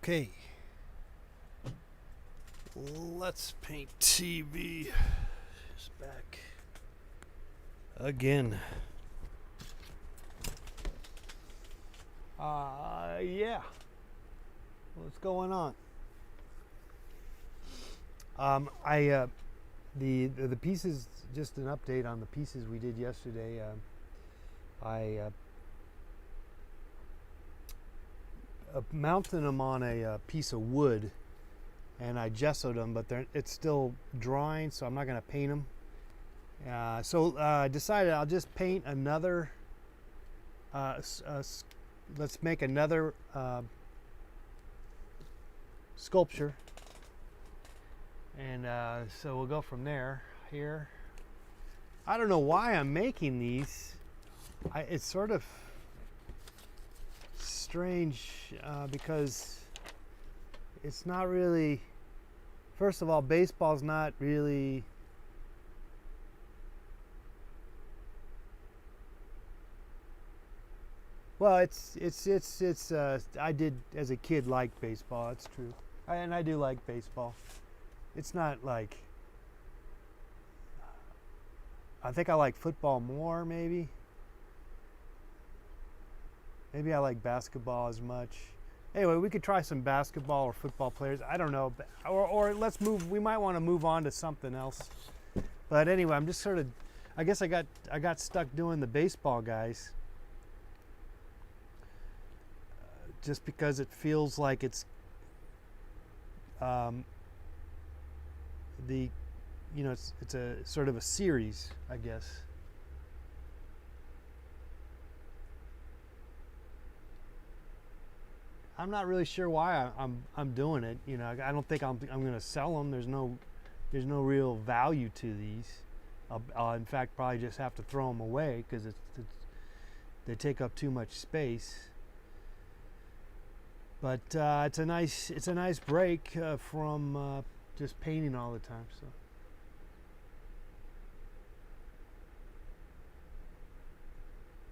Okay. Let's Paint TV is back again. Yeah. What's going on? The pieces, just an update on the pieces we did yesterday. I mounted them on a piece of wood, and I gessoed them, but it's still drying, so I'm not going to paint them. So I decided I'll just paint another. Let's make another sculpture, and so we'll go from there. Here, I don't know why I'm making these. It's sort of strange because it's not really. First of all, baseball's not really. Well, it's I did as a kid like baseball. It's true, and I do like baseball. It's not like. I think I like football more, maybe. Maybe I like basketball as much. Anyway, we could try some basketball or football players. I don't know, or let's move. We might want to move on to something else. But anyway, I'm just sort of. I guess I got stuck doing the baseball guys. Just because it feels like it's it's a sort of a series, I guess. I'm not really sure why I'm doing it. You know, I don't think I'm going to sell them. There's no real value to these. I'll in fact probably just have to throw them away because they take up too much space. But it's a nice break from just painting all the time. So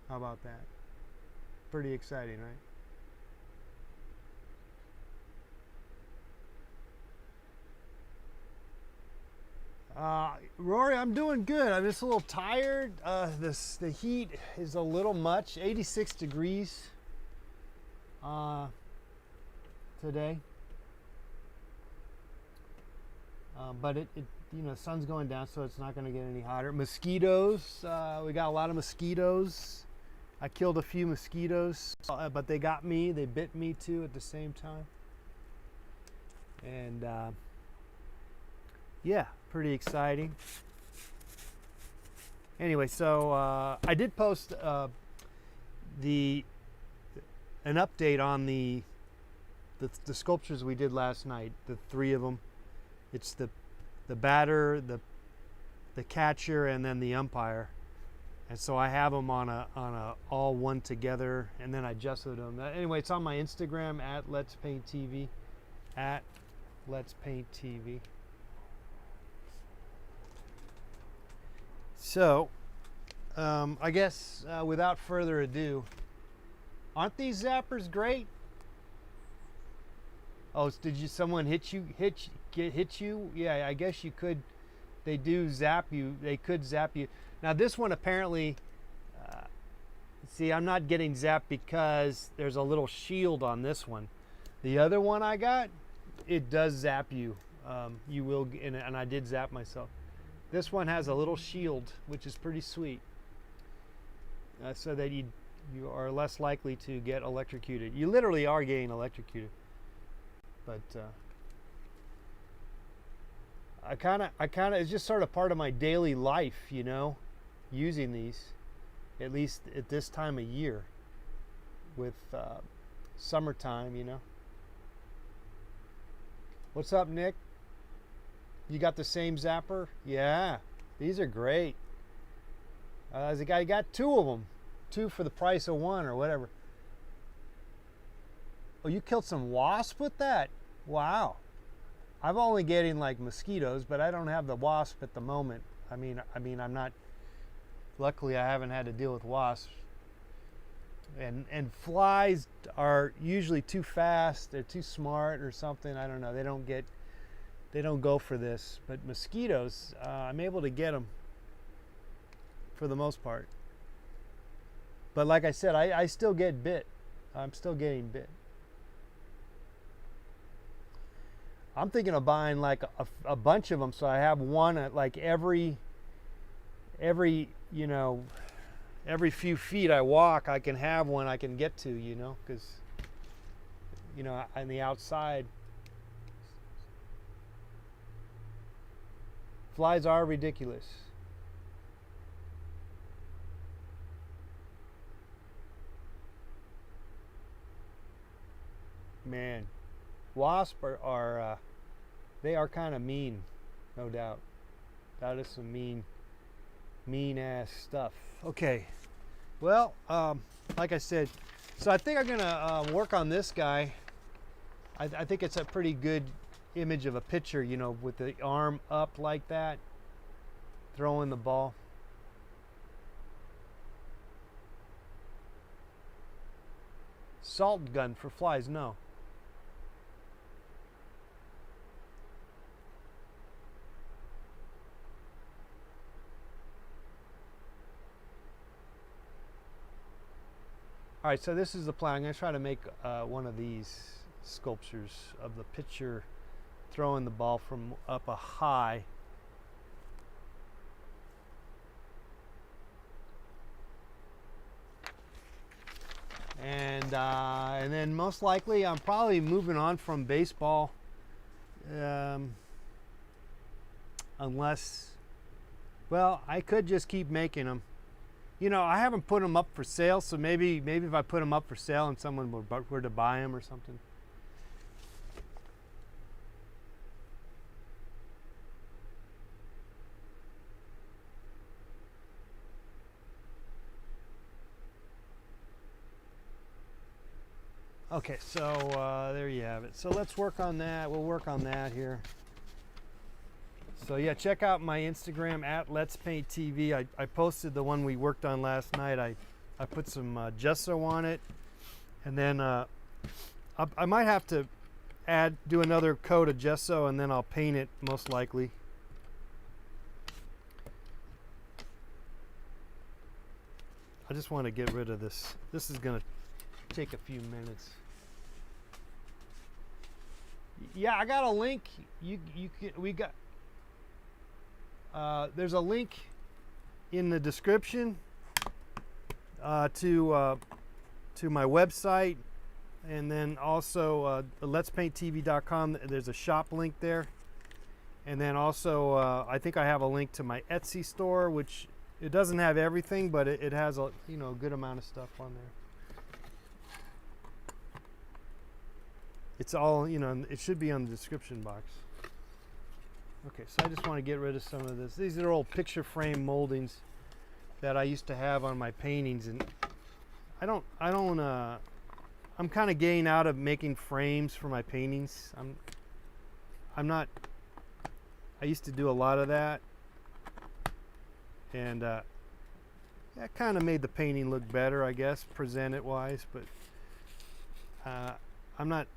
how about that? Pretty exciting, right? Rory, I'm doing good. I'm just a little tired. The heat is a little much. 86 degrees today. But it sun's going down, so it's not going to get any hotter. Mosquitoes. We got a lot of mosquitoes. I killed a few mosquitoes, but they got me. They bit me too at the same time. And yeah, pretty exciting. Anyway, so I did post an update on the sculptures we did last night. The three of them. It's the batter, the catcher, and then the umpire. And so I have them on a all one together, and then I gessoed them. Anyway, it's on my Instagram at Let's Paint TV. At Let's Paint TV. So, I guess without further ado, aren't these zappers great? Oh, did someone hit you? Hit you? Yeah, I guess you could. They do zap you. They could zap you. Now this one apparently. See, I'm not getting zapped because there's a little shield on this one. The other one I got, it does zap you. You will, and I did zap myself. This one has a little shield, which is pretty sweet, so that you are less likely to get electrocuted. You literally are getting electrocuted. But I kind of, it's just sort of part of my daily life, using these, at least at this time of year, with summertime, What's up, Nick? You got the same zapper? Yeah, these are great. There's a guy got two of them, two for the price of one or whatever. Oh, you killed some wasp with that? Wow. I'm only getting like mosquitoes, but I don't have the wasp at the moment. I mean, I'm not. Luckily, I haven't had to deal with wasps. And flies are usually too fast, they're too smart or something, I don't know, they don't go for this. But mosquitoes, I'm able to get them for the most part. But like I said, I still get bit. I'm still getting bit. I'm thinking of buying like a bunch of them, so I have one at like every you know, every few feet I walk, I can have one I can get to, you know, because, you know, on the outside, flies are ridiculous. Man, wasps are they are kind of mean, no doubt. That is some mean ass stuff. Okay, well, like I said, so I think I'm gonna work on this guy. I think it's a pretty good image of a pitcher, you know, with the arm up like that, throwing the ball. Salt gun for flies, no. All right, so this is the plan. I'm going to try to make one of these sculptures of the pitcher throwing the ball from up a high. And then most likely I'm probably moving on from baseball, unless, well, I could just keep making them. You know, I haven't put them up for sale, so maybe if I put them up for sale and someone were to buy them or something. Okay, so there you have it. So let's work on that. We'll work on that here. So yeah, check out my Instagram at Let's Paint TV. I posted the one we worked on last night. I put some gesso on it, and then I might have to do another coat of gesso, and then I'll paint it most likely. I just want to get rid of this. This is gonna take a few minutes. Yeah, I got a link. We got. There's a link in the description to my website, and then also letspainttv.com. There's a shop link there, and then also I think I have a link to my Etsy store, which it doesn't have everything, but it has a good amount of stuff on there. It's all, it should be on the description box. Okay, so I just want to get rid of some of this. These are old picture frame moldings that I used to have on my paintings, and I'm kind of getting out of making frames for my paintings. I used to do a lot of that, and that kind of made the painting look better, I guess, present it wise, but I'm not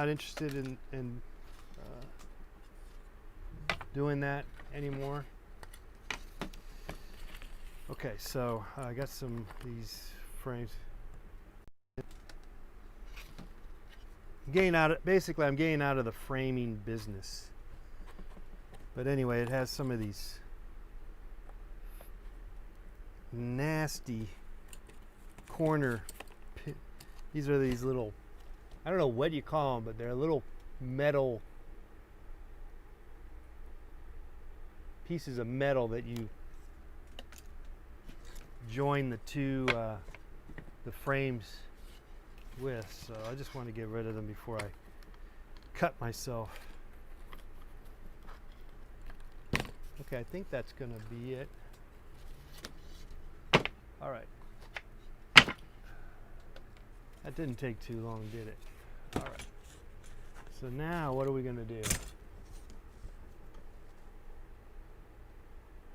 interested in doing that anymore. Okay, so I got some these frames. I'm getting out of the framing business. But anyway, it has some of these nasty corner. These are these little, I don't know what you call them, but they're little metal pieces of metal that you join the two the frames with. So I just want to get rid of them before I cut myself. Okay, I think that's gonna be it. All right, that didn't take too long, did it? All right, so now what are we gonna do?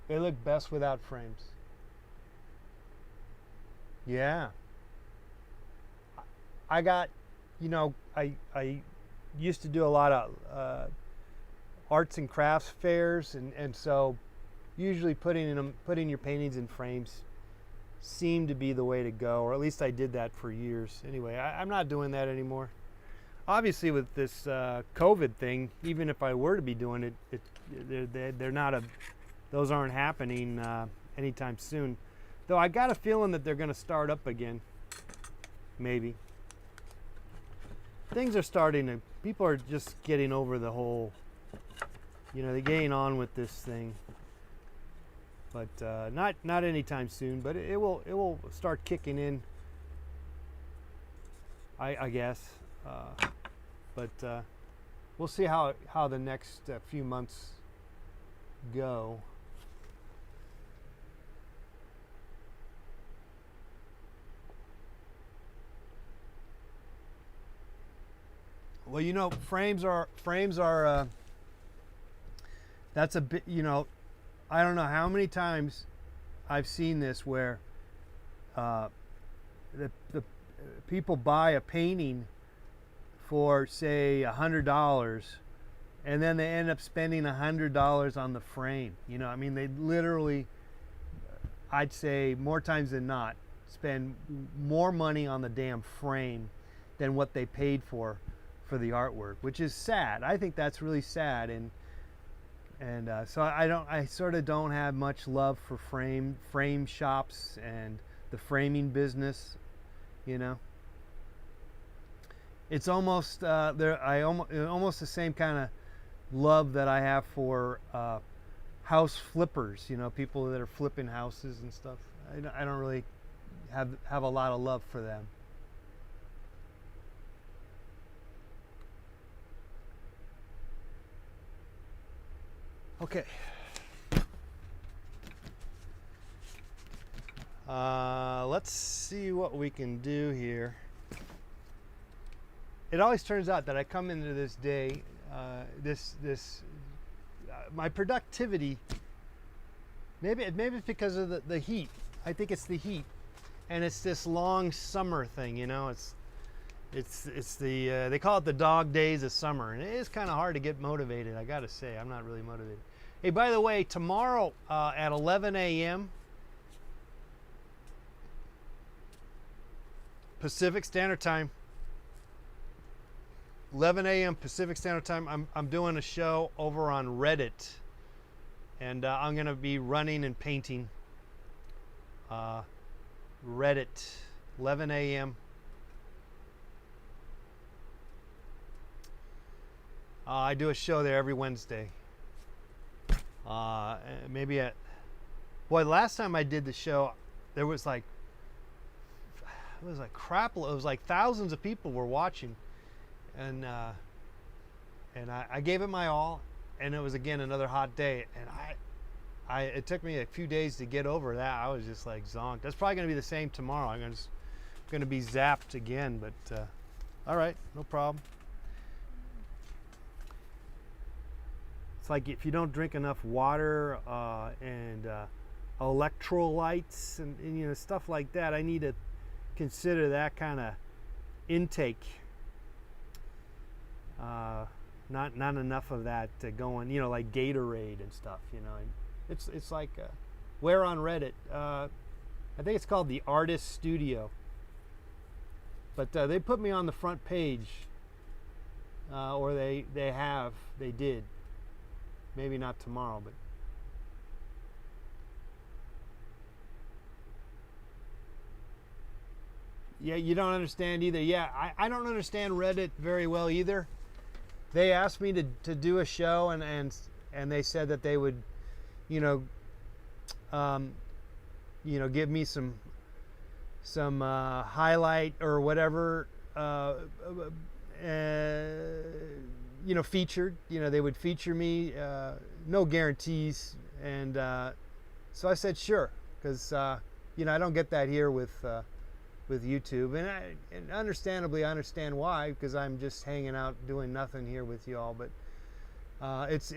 They look best without frames. Yeah. I got, you know, I used to do a lot of arts and crafts fairs, and so usually putting your paintings in frames seemed to be the way to go, or at least I did that for years. Anyway, I'm not doing that anymore. Obviously, with this COVID thing, even if I were to be doing it, they're not those aren't happening anytime soon. Though I got a feeling that they're going to start up again. Maybe. Things are starting to. People are just getting over the whole. You know, they're getting on with this thing. But not anytime soon. But it will start kicking in. I guess. But we'll see how the next few months go. Well, you know, frames are that's a bit, you know, I don't know how many times I've seen this where the people buy a painting for say $100, and then they end up spending $100 on the frame. You know, I mean, they literally, I'd say more times than not, spend more money on the damn frame than what they paid for the artwork, which is sad. I think that's really sad, and so I sort of don't have much love for frame shops and the framing business. You know, it's almost almost the same kind of love that I have for house flippers. You know, people that are flipping houses and stuff. I don't really have a lot of love for them. Okay. Let's see what we can do here. It always turns out that I come into this day, my productivity. Maybe it's because of the heat. I think it's the heat, and it's this long summer thing. You know, it's the they call it the dog days of summer, and it is kind of hard to get motivated. I gotta say, I'm not really motivated. Hey, by the way, tomorrow at 11 a.m. Pacific Standard Time, 11 a.m. Pacific Standard Time, I'm doing a show over on Reddit, and I'm gonna be running and painting. Reddit, 11 a.m. I do a show there every Wednesday. Maybe boy, last time I did the show, there was like, it was like crap. It was like thousands of people were watching, and I gave it my all, and it was again another hot day, and it took me a few days to get over that. I was just like zonked. That's probably going to be the same tomorrow. I'm going to be zapped again, but all right, no problem. It's like if you don't drink enough water and electrolytes and you know, stuff like that, I need to consider that kind of intake. Not enough of that going, you know, like Gatorade and stuff. You know, it's like where on Reddit. I think it's called the Artist Studio. But they put me on the front page, or they did. Maybe not tomorrow, but yeah, you don't understand either. Yeah, I don't understand Reddit very well either. They asked me to do a show, and they said that they would, you know, give me some highlight or whatever, you know, featured. You know, they would feature me. No guarantees, and so I said sure, because you know, I don't get that here with YouTube, and understandably I understand why, because I'm just hanging out doing nothing here with y'all. But it's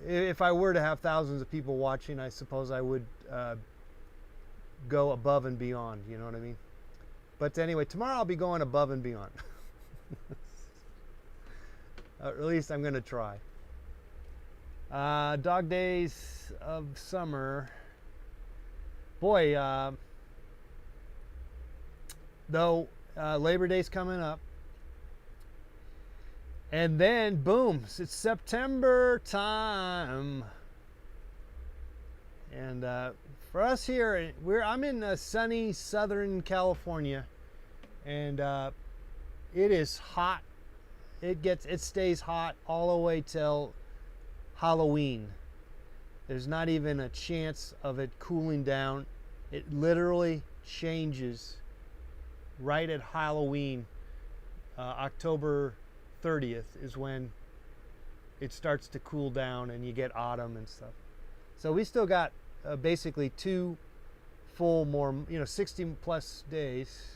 if I were to have thousands of people watching, I suppose I would go above and beyond. You know what I mean? But anyway, tomorrow I'll be going above and beyond. At least I'm going to try. Dog days of summer. Boy, though Labor Day's coming up. And then, boom, it's September time. And for us here, I'm in sunny Southern California. And it is hot. It stays hot all the way till Halloween. There's not even a chance of it cooling down. It literally changes right at Halloween. October 30th is when it starts to cool down and you get autumn and stuff. So we still got basically 2 full more, 60 plus days.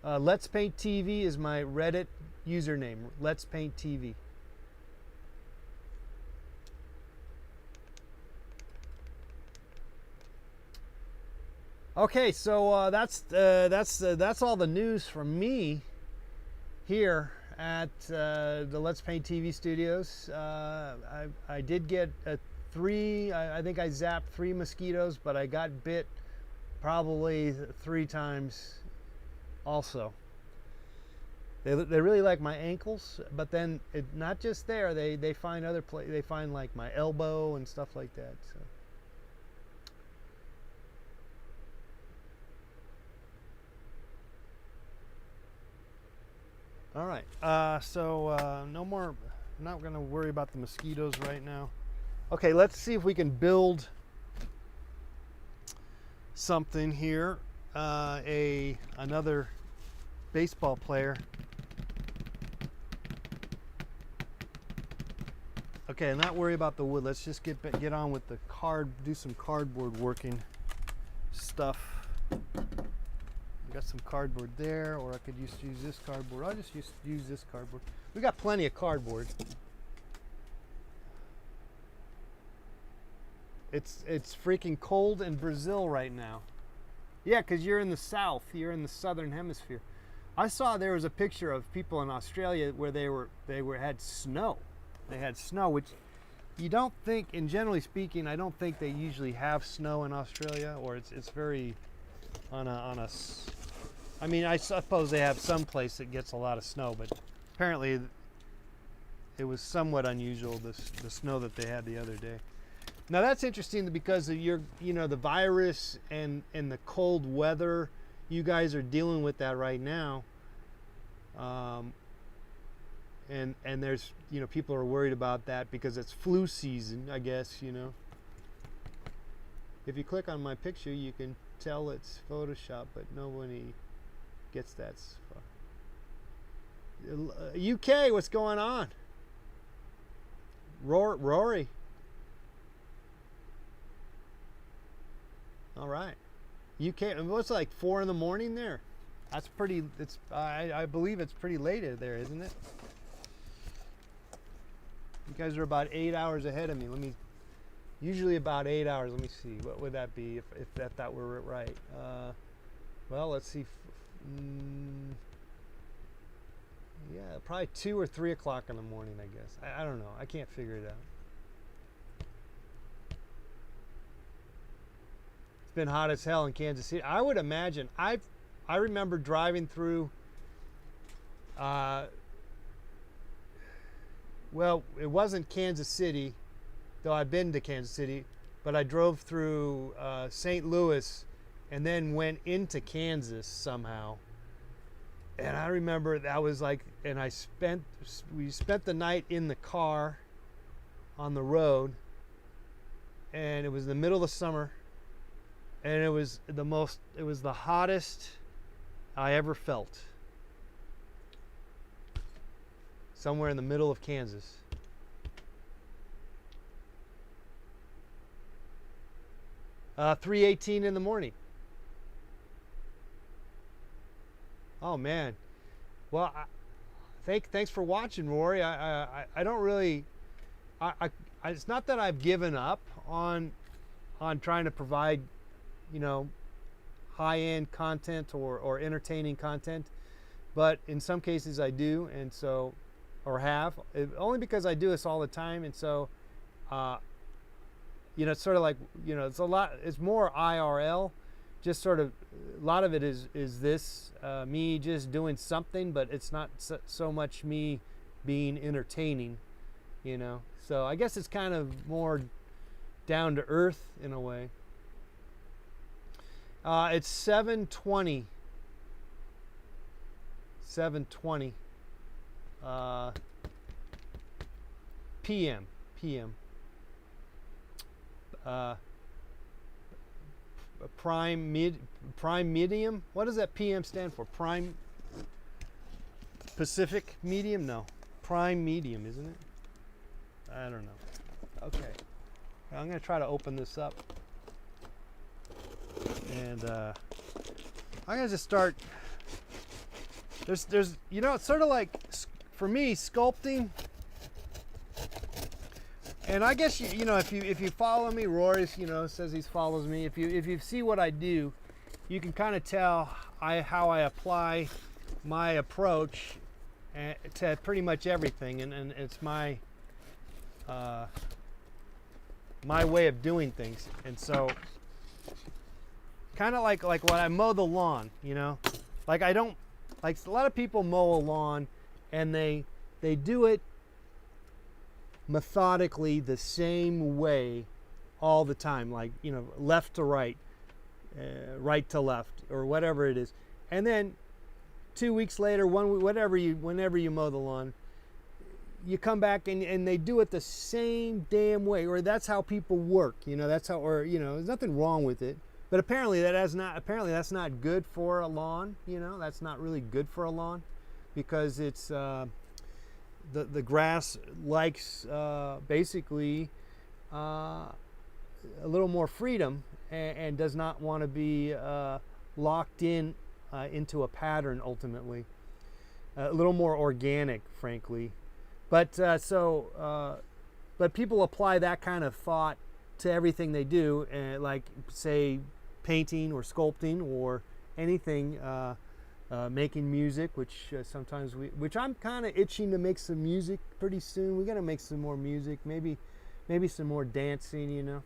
Let's Paint TV is my Reddit username. Let's Paint TV. Okay, so that's all the news from me here at the Let's Paint TV studios. I did get 3. I think I zapped 3 mosquitoes, but I got bit probably 3 times. Also, they really like my ankles, but then not just there. They find other they find like my elbow and stuff like that. So. All right, so no more. I'm not going to worry about the mosquitoes right now. Okay, let's see if we can build something here. Another baseball player. Okay, not worry about the wood. Let's just get on with the do some cardboard working stuff. I got some cardboard there, or I could just use this cardboard. I'll just use this cardboard. We got plenty of cardboard. It's freaking cold in Brazil right now. Yeah, because you're in the south. You're in the southern hemisphere. I saw there was a picture of people in Australia where they had snow. They had snow, which you don't think, and generally speaking, I don't think they usually have snow in Australia, or it's very I mean, I suppose they have some place that gets a lot of snow, but apparently it was somewhat unusual, the snow that they had the other day. Now that's interesting because of the virus and the cold weather. You guys are dealing with that right now. And there's, people are worried about that because it's flu season, I guess, If you click on my picture, you can tell it's Photoshop, but nobody gets that far. UK, what's going on? Rory. All right. UK, what's like 4 in the morning there? That's pretty, I believe it's pretty late there, isn't it? You guys are about 8 hours ahead of me. Usually about 8 hours. Let me see. What would that be if that were right? Well, let's see. Yeah, probably 2 or 3 o'clock in the morning, I guess. I don't know. I can't figure it out. It's been hot as hell in Kansas City. I would imagine. I remember driving through. Well, it wasn't Kansas City, though I've been to Kansas City, but I drove through St. Louis and then went into Kansas somehow. And I remember that was like, and we spent the night in the car on the road, and it was the middle of the summer, and it was the hottest I ever felt. Somewhere in the middle of Kansas. 3:18 in the morning. Oh man. Well, thanks for watching, Rory. I don't really. It's not that I've given up on trying to provide, high-end content or entertaining content, but in some cases I do, and so, or have, only because I do this all the time, and so, you know, it's sort of like, you know, it's more IRL, just sort of, a lot of it is this, me just doing something, but it's not so much me being entertaining, you know. So I guess it's kind of more down to earth in a way. It's 7:20. 7:20 p.m. Prime medium. What does that PM stand for? Prime Pacific medium? No, prime medium, isn't it? I don't know. Okay, I'm gonna try to open this up, and I'm gonna just start. There's you know, it's sort of like, for me, sculpting. And I guess you know, if you follow me, Rory, you know, says he follows me. If you see what I do, you can kind of tell how I apply my approach to pretty much everything, and it's my my way of doing things. And so, kind of like when I mow the lawn, you know, like I don't, like a lot of people mow a lawn, and they do it methodically the same way all the time, like, you know, left to right, right to left, or whatever it is. And then 2 weeks later, whenever you mow the lawn, you come back and they do it the same damn way, or that's how people work, you know. That's how, or, you know, there's nothing wrong with it, but apparently that's not good for a lawn, you know. That's not really good for a lawn, because it's the grass likes basically a little more freedom, and does not want to be locked in into a pattern ultimately. A little more organic, frankly. But but people apply that kind of thought to everything they do, like, say, painting or sculpting or anything. Making music, which sometimes which I'm kind of itching to make some music pretty soon. We got to make some more music, maybe some more dancing, you know.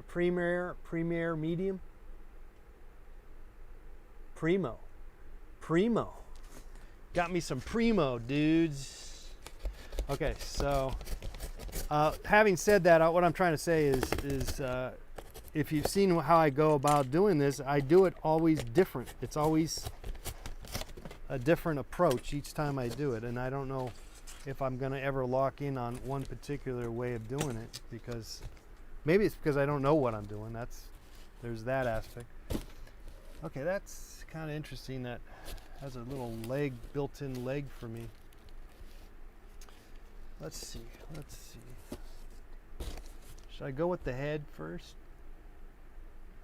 Premier medium, primo, got me some primo, dudes. Okay, so having said that, what I'm trying to say is if you've seen how I go about doing this, I do it always different. It's always a different approach each time I do it, and I don't know if I'm going to ever lock in on one particular way of doing it, because maybe it's because I don't know what I'm doing. There's that aspect. Okay, that's kind of interesting. That has a little built-in leg for me. Let's see. Should I go with the head first?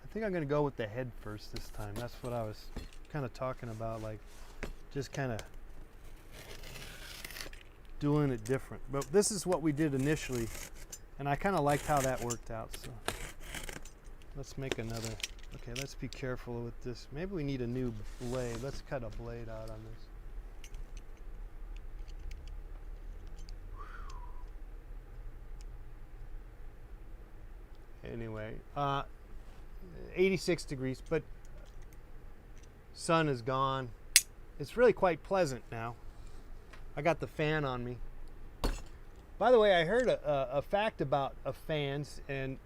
I think I'm going to go with the head first this time. That's what I was kind of talking about, like just kind of doing it different. But this is what we did initially, and I kind of liked how that worked out. So let's make another. Okay, let's be careful with this. Maybe we need a new blade. Let's cut a blade out on this. Anyway, 86 degrees, but sun is gone. It's really quite pleasant now. I got the fan on me. By the way, I heard a fact about fans, and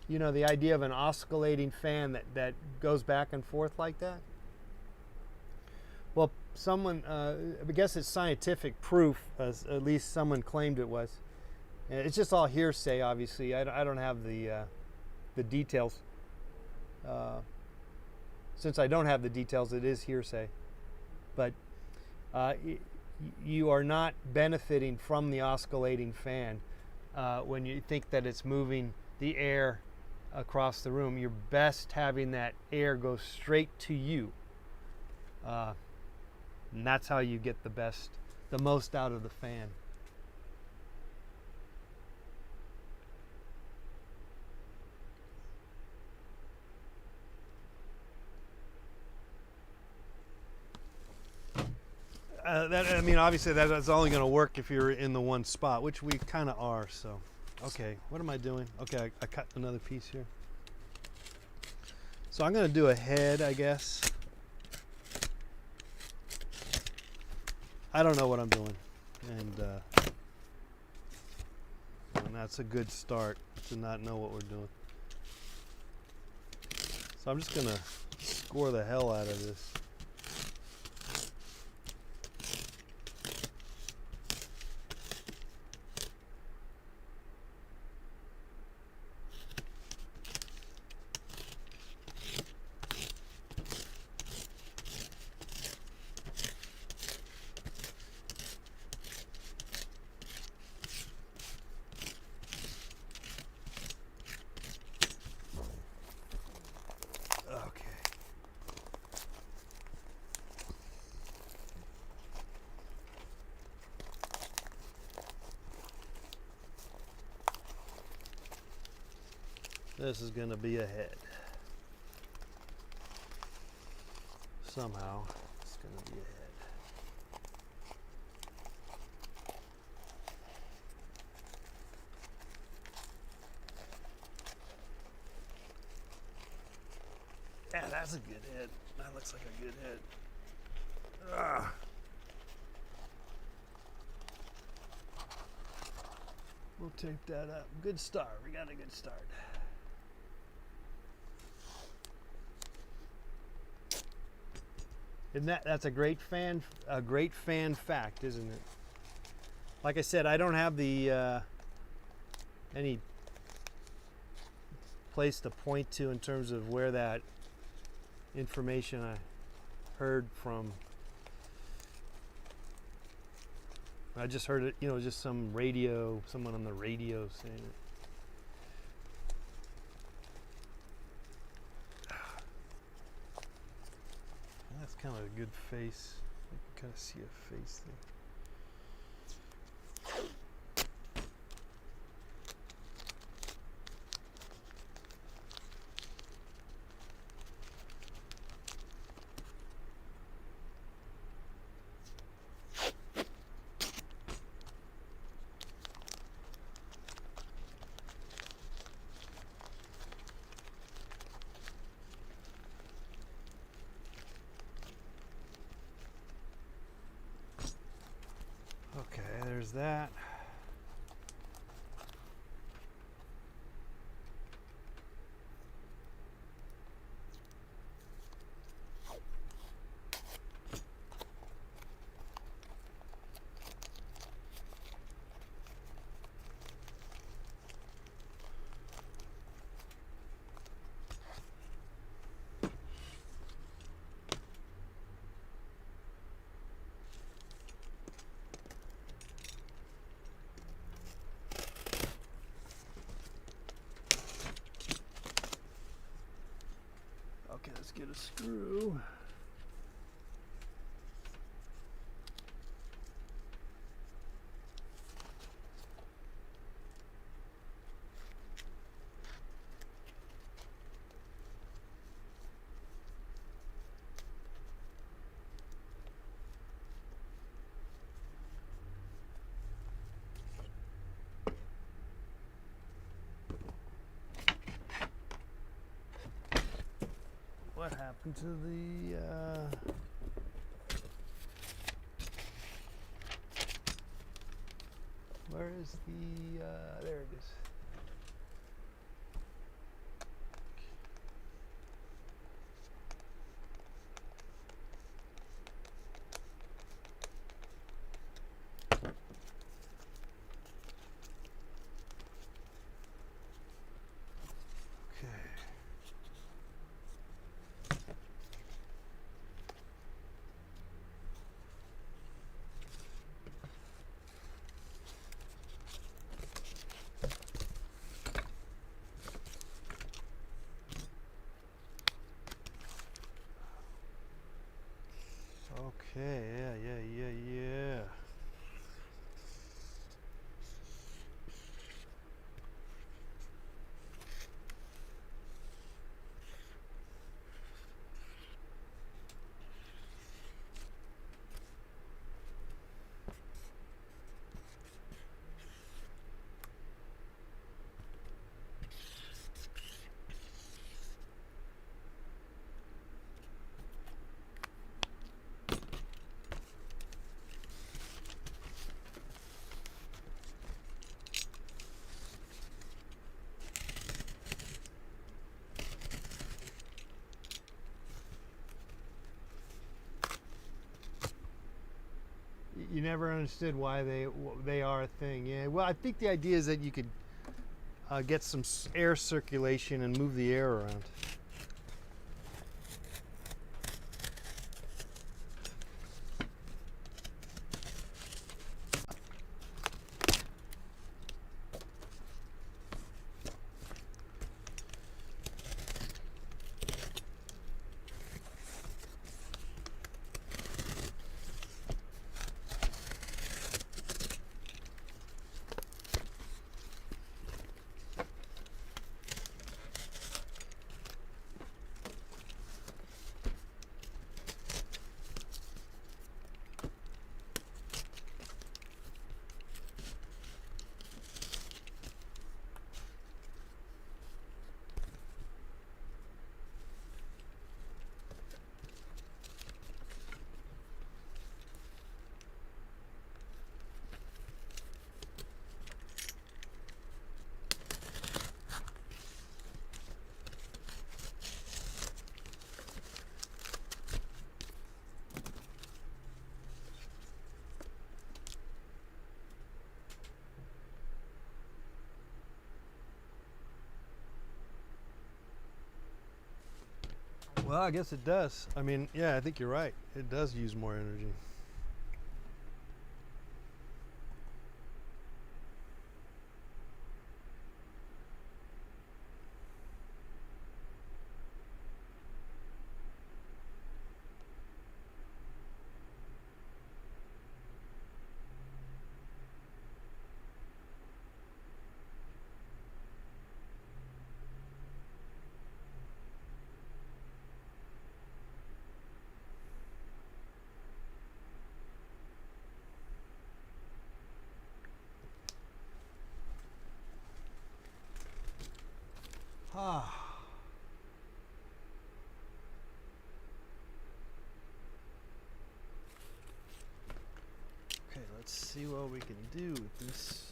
you know, the idea of an oscillating fan that goes back and forth like that. Well, someone, I guess it's scientific proof, at least someone claimed it was. It's just all hearsay, obviously. I don't have the details. Since I don't have the details, it is hearsay. But you are not benefiting from the oscillating fan when you think that it's moving the air across the room. You're best having that air go straight to you. And that's how you get the most out of the fan. I mean, obviously that's only going to work if you're in the one spot, which we kind of are. So, okay, what am I doing? Okay, I cut another piece here. So I'm going to do a head, I guess. I don't know what I'm doing, and that's a good start to not know what we're doing. So I'm just going to score the hell out of this. This is going to be a head. Somehow, it's going to be a head. Yeah, that's a good head. That looks like a good head. Ah. We'll tape that up. Good start. We got a good start. Isn't that's a great fan fact, isn't it? Like I said, I don't have the any place to point to in terms of where that information I heard from. I just heard it, just someone on the radio saying it. That's kind of a good face. You can kind of see a face there. Okay, there's that. Okay, let's get a screw. What happened to the where is the there it is. Okay, you never understood why they are a thing. Yeah. Well, I think the idea is that you could get some air circulation and move the air around. Well, I guess it does. I mean, yeah, I think you're right. It does use more energy. Ah. Okay, let's see what we can do with this.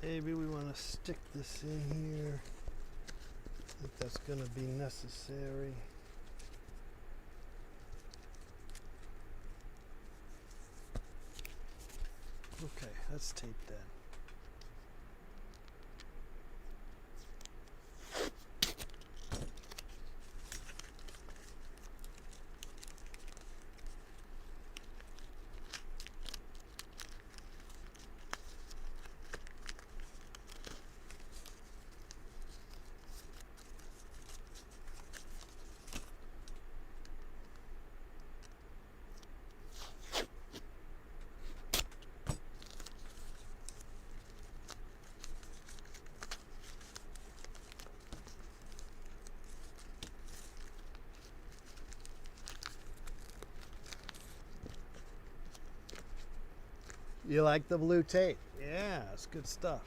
Maybe we want to stick this in here, if that's going to be necessary. Okay, let's tape that. You like the blue tape? Yeah, it's good stuff.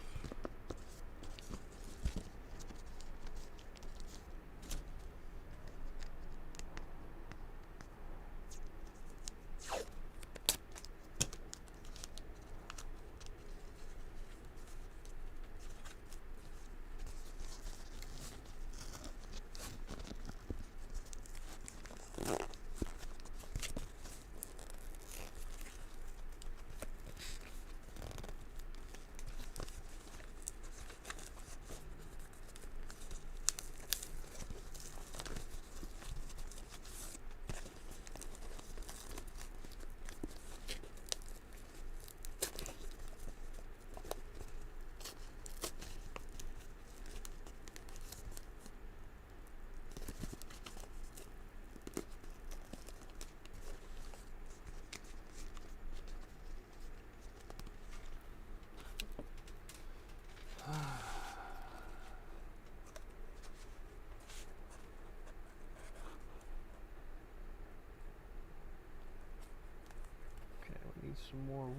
Need some more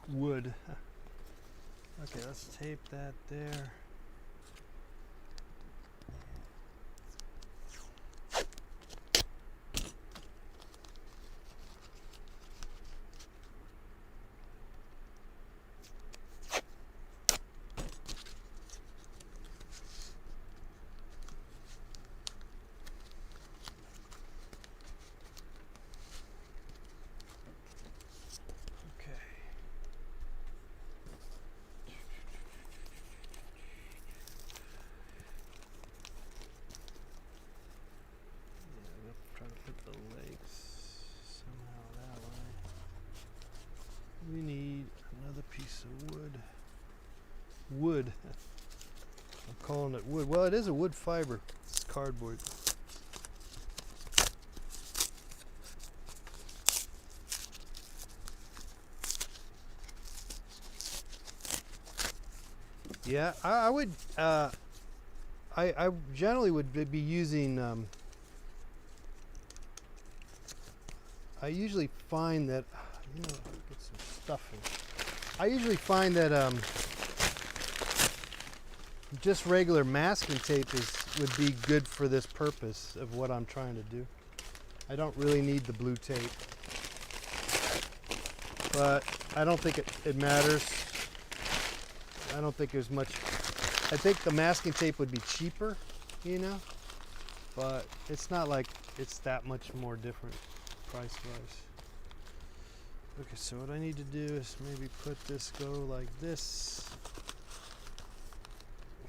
wood. Okay, let's tape that there. We need another piece of wood. Wood. I'm calling it wood. Well, it is a wood fiber. It's cardboard. Yeah, I would. I generally would be using. I usually find that, you know, get some stuffing. I usually find that just regular masking tape would be good for this purpose of what I'm trying to do. I don't really need the blue tape, but I don't think it matters. I don't think there's much. I think the masking tape would be cheaper, you know, but it's not like it's that much more different price-wise. Okay, so what I need to do is maybe put this go like this.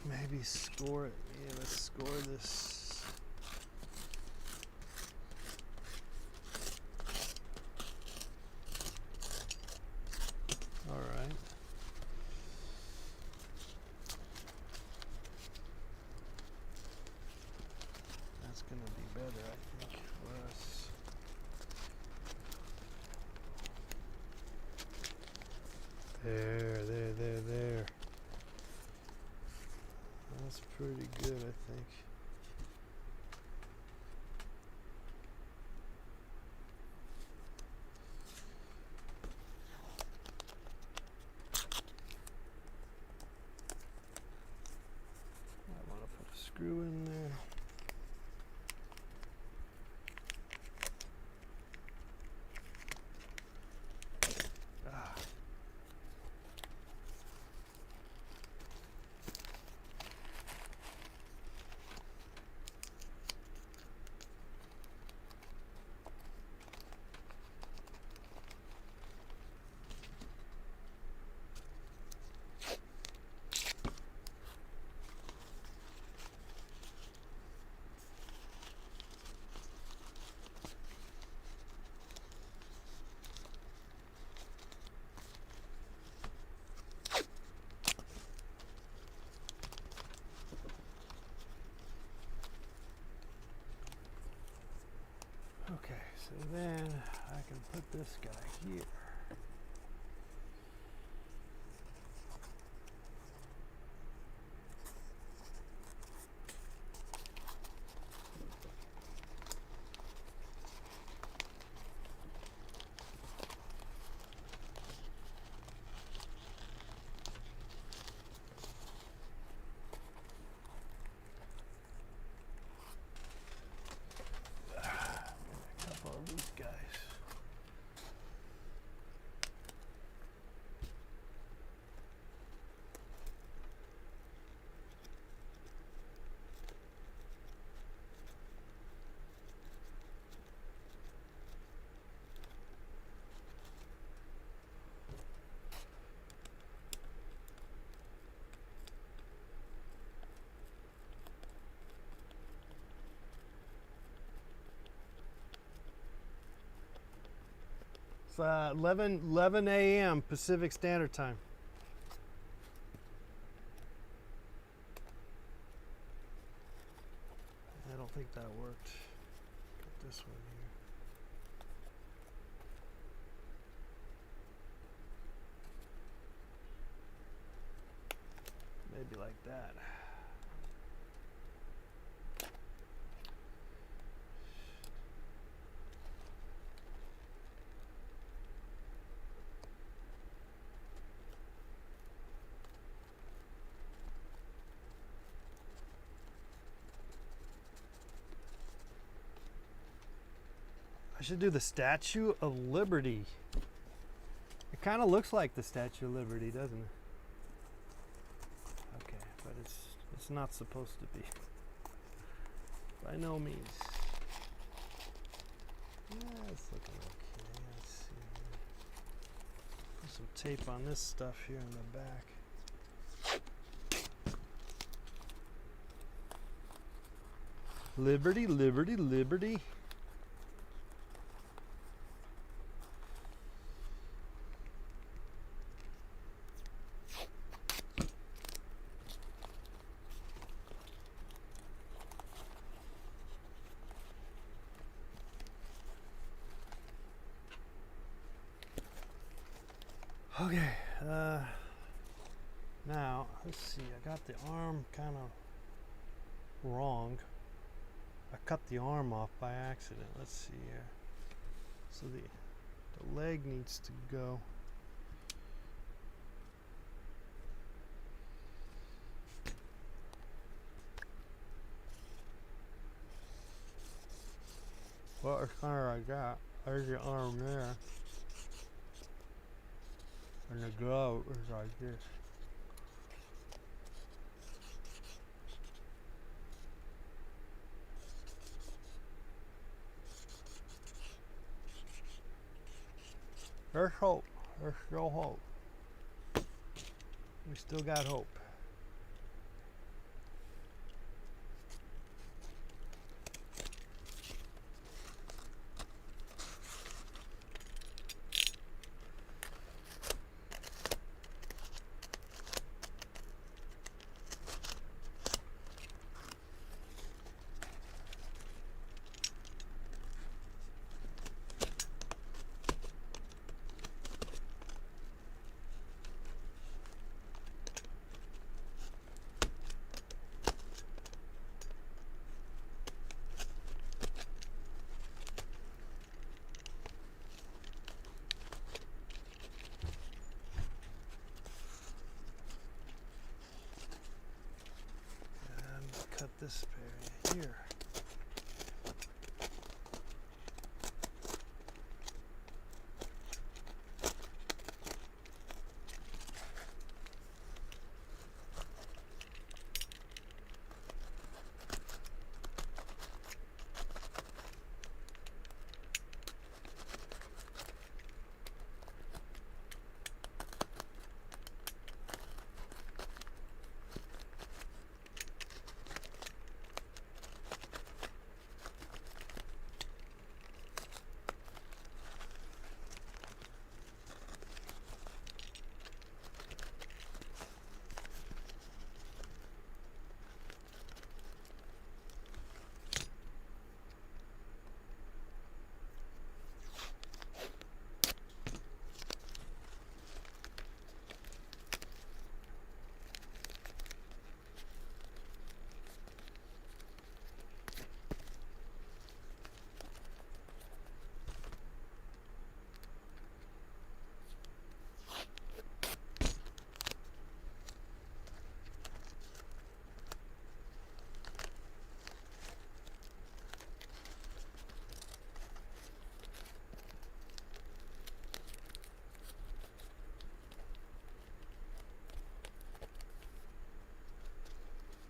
Maybe score it. Yeah, let's score this. All right. That's gonna be better, I think, for us. There. That's pretty good, I think. I want to put a screw in there. Okay, so then I can put this guy here. It's 11 a.m. Pacific Standard Time. I don't think that worked. Got this one here. Maybe like that. I should do the Statue of Liberty. It kind of looks like the Statue of Liberty, doesn't it? Okay, but it's not supposed to be. By no means. Yeah, it's looking okay. Let's see. Put some tape on this stuff here in the back. Liberty, liberty, liberty. Okay, now let's see. I got the arm kind of wrong. I cut the arm off by accident. Let's see here. So the leg needs to go. Well, it's kind of like that. There's the arm there. And the glove is like this. There's hope. There's still hope. We still got hope. Cut this area here.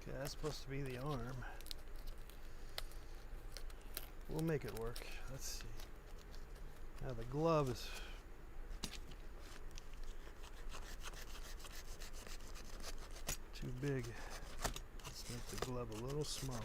Okay, that's supposed to be the arm. We'll make it work. Let's see. Now the glove is too big. Let's make the glove a little smaller.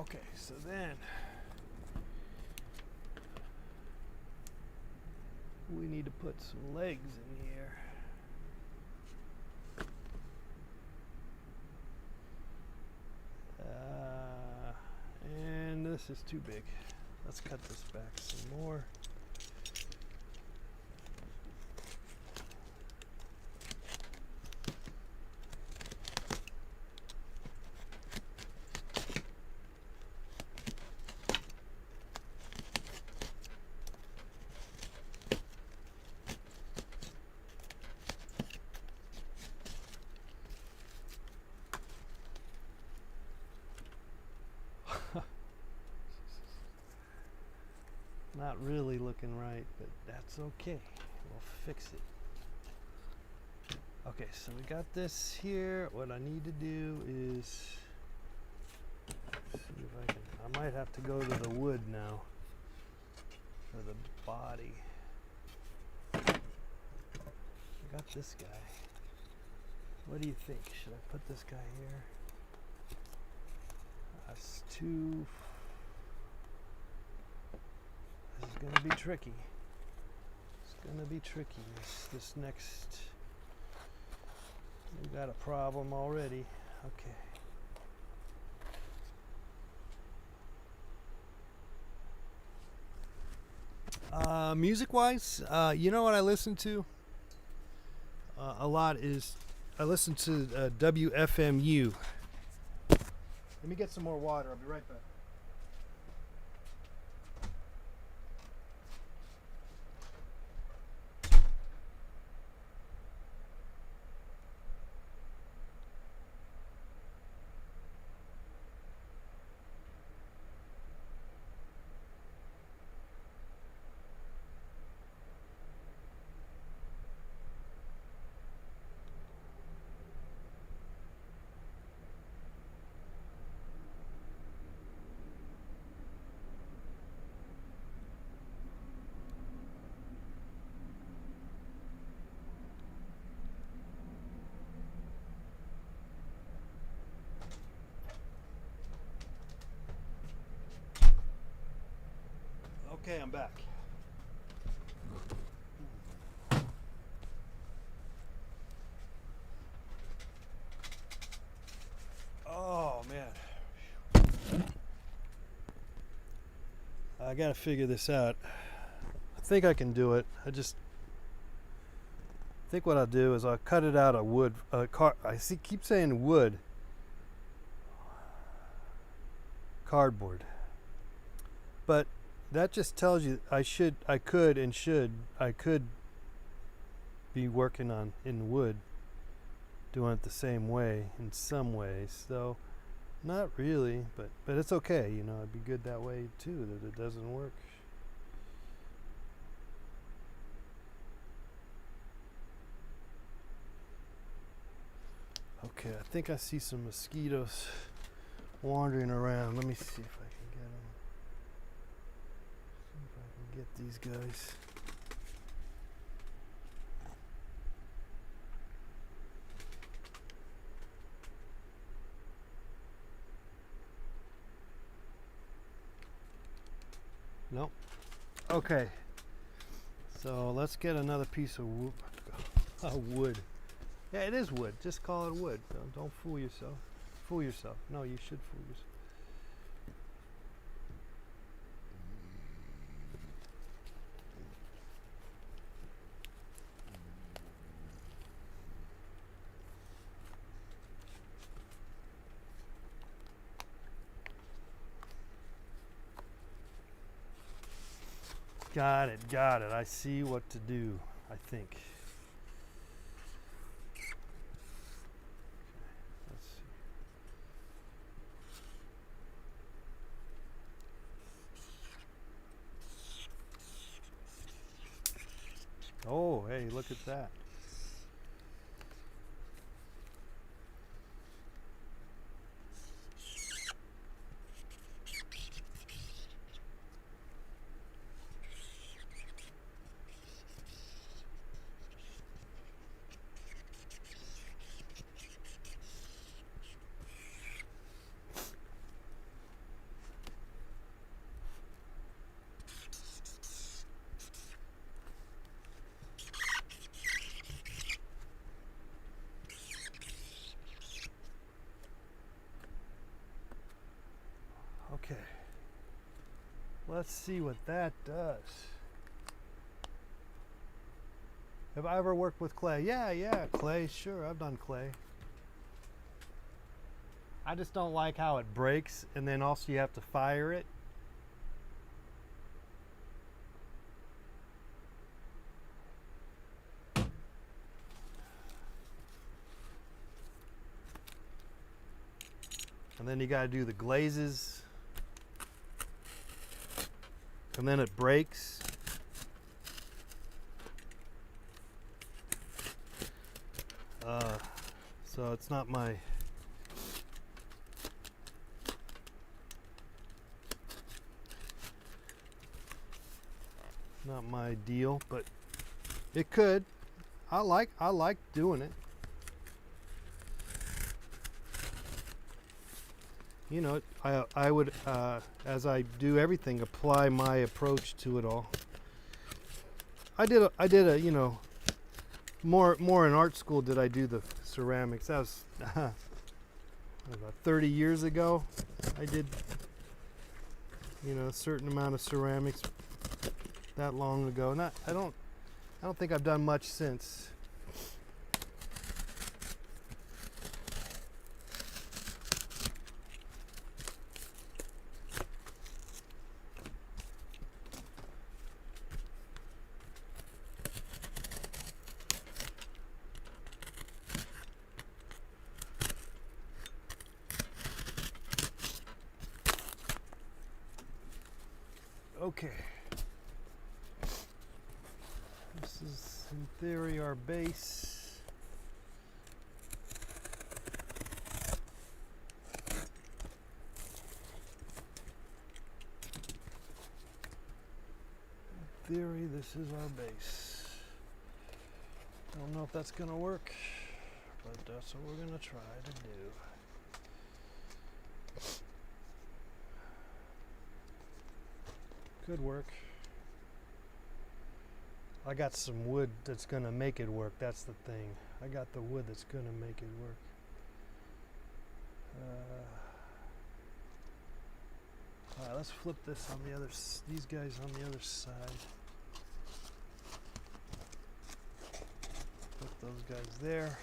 Okay, so then we need to put some legs in here. And this is too big. Let's cut this back some more. Not really looking right, but that's okay. We'll fix it. Okay, so we got this here. What I need to do is see if I can. I might have to go to the wood now for the body. I got this guy. What do you think? Should I put this guy here? That's too. This is going to be tricky. It's going to be tricky. This next. We got a problem already. Okay. Music-wise, you know what I listen to a lot is I listen to WFMU. Let me get some more water. I'll be right back. Okay, I'm back. Oh man. I gotta figure this out. I think I can do it. I think what I'll do is I'll cut it out of wood. Keep saying wood. Cardboard. But that just tells you I could be working on in wood, doing it the same way in some ways. So not really, but it's okay, you know, it'd be good that way too, that it doesn't work. Okay, I think I see some mosquitoes wandering around. Let me see if I can get them. See if I can get these guys. Nope. Okay. So let's get another piece of wood. Yeah, it is wood. Just call it wood. Don't fool yourself. Fool yourself. No, you should fool yourself. Got it. I see what to do, I think. Let's see. Oh, hey, look at that. Okay. Let's see what that does. Have I ever worked with clay? Yeah, clay. Sure, I've done clay. I just don't like how it breaks, and then also you have to fire it. And then you got to do the glazes. And then it breaks. So it's not my deal, but it could. I like doing it. You know, I would, as I do everything, apply my approach to it all. I did a you know, more in art school did I do the ceramics. That was about 30 years ago. I did, you know, a certain amount of ceramics that long ago. I don't think I've done much since. Okay. This is, in theory, our base. In theory, this is our base. Don't know if that's going to work, but that's what we're going to try to do. Could work. I got some wood that's going to make it work. That's the thing. I got the wood that's going to make it work. Alright, let's flip this on the other, these guys on the other side. Put those guys there.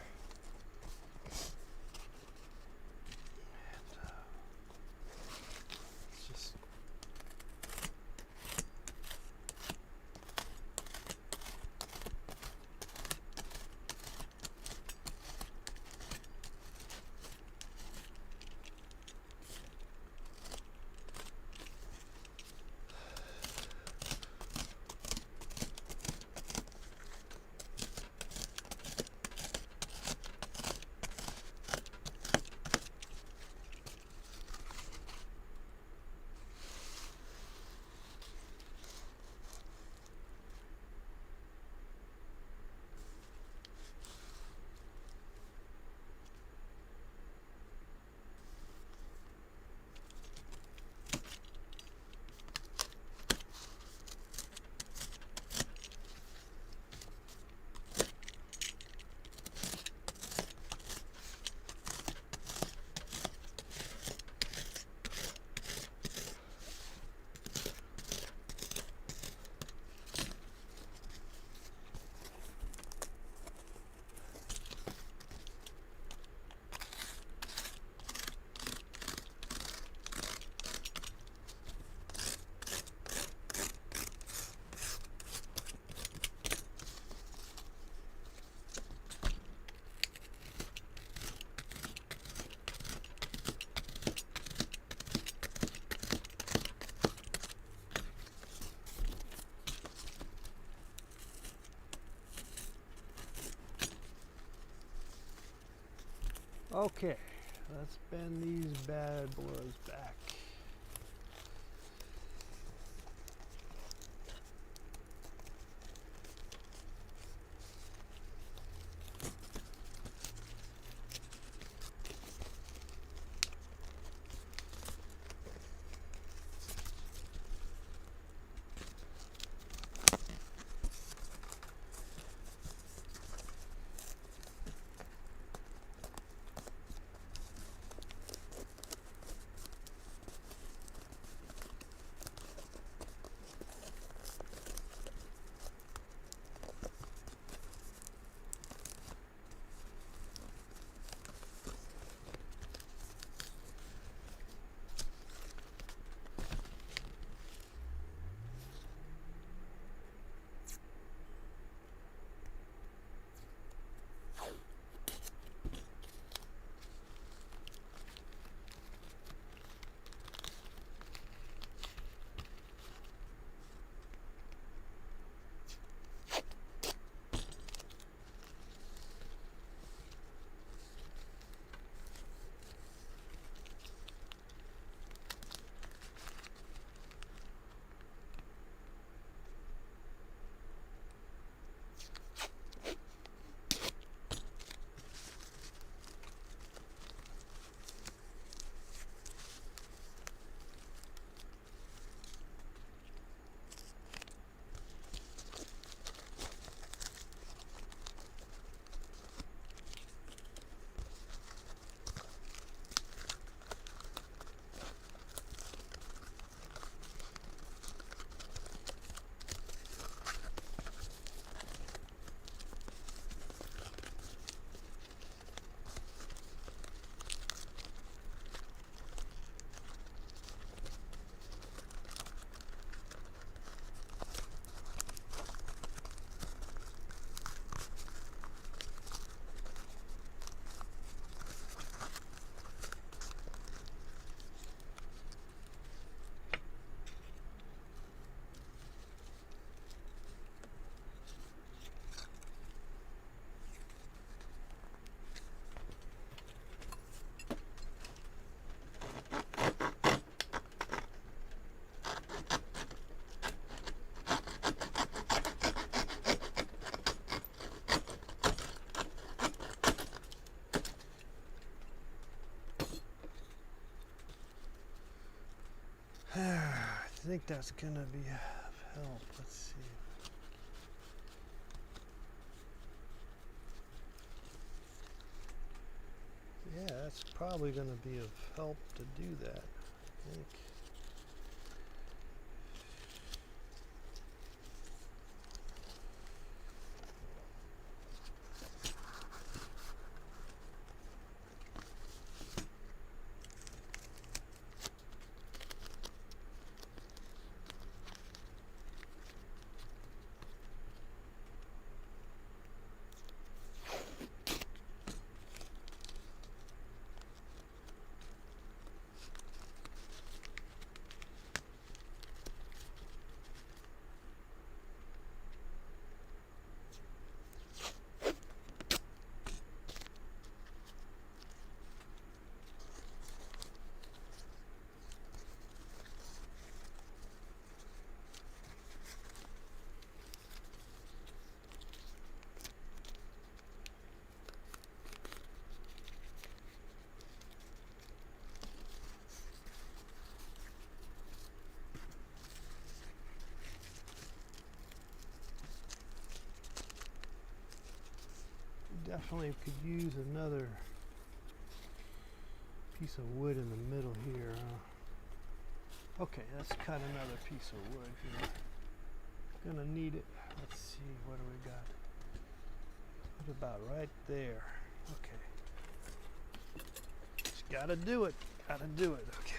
Okay, let's bend these bad boys back. I think that's gonna be of help. Let's see. Yeah, that's probably gonna be of help to do that, I think. Definitely could use another piece of wood in the middle here. Okay, let's cut another piece of wood here. Gonna need it. Let's see, what do we got? What about right there? Okay. Just gotta do it. Gotta do it. Okay.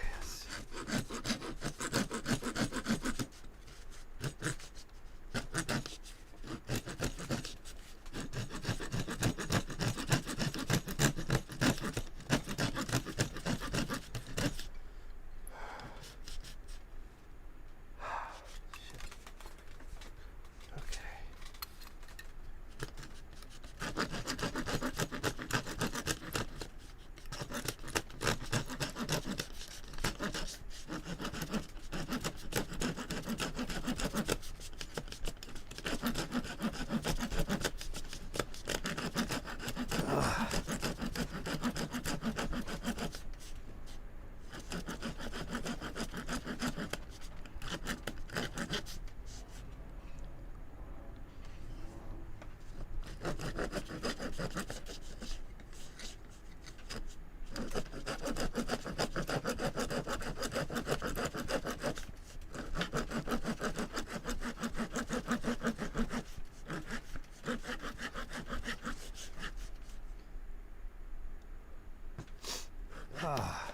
Ah.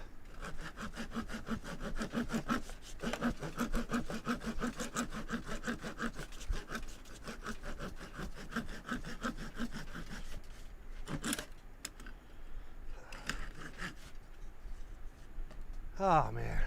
Oh man.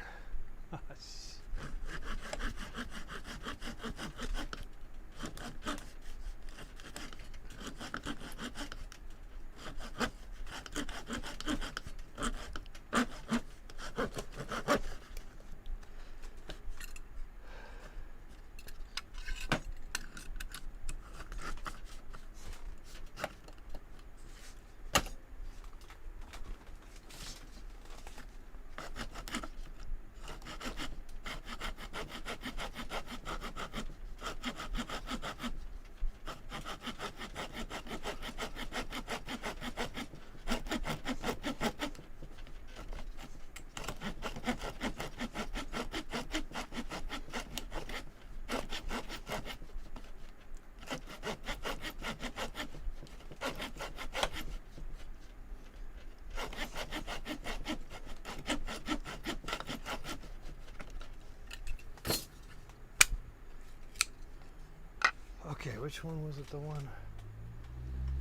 Okay, which one was it, the one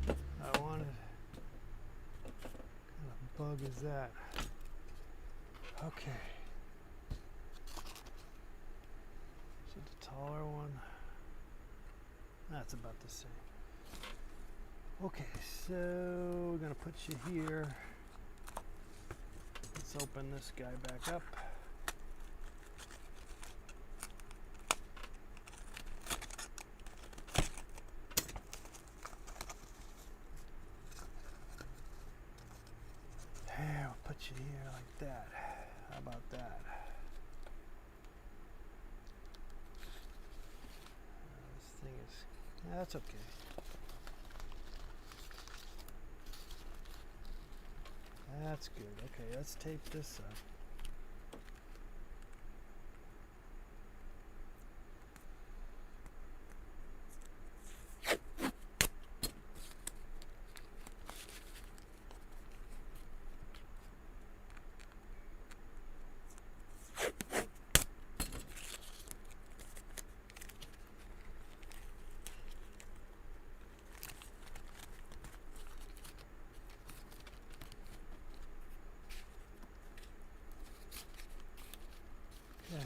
I wanted? What kind of bug is that? Okay. Is it the taller one? That's about the same. Okay, so we're gonna put you here. Let's open this guy back up. And we'll put you here like that. How about that? That's okay. That's good. Okay, let's tape this up. Okay.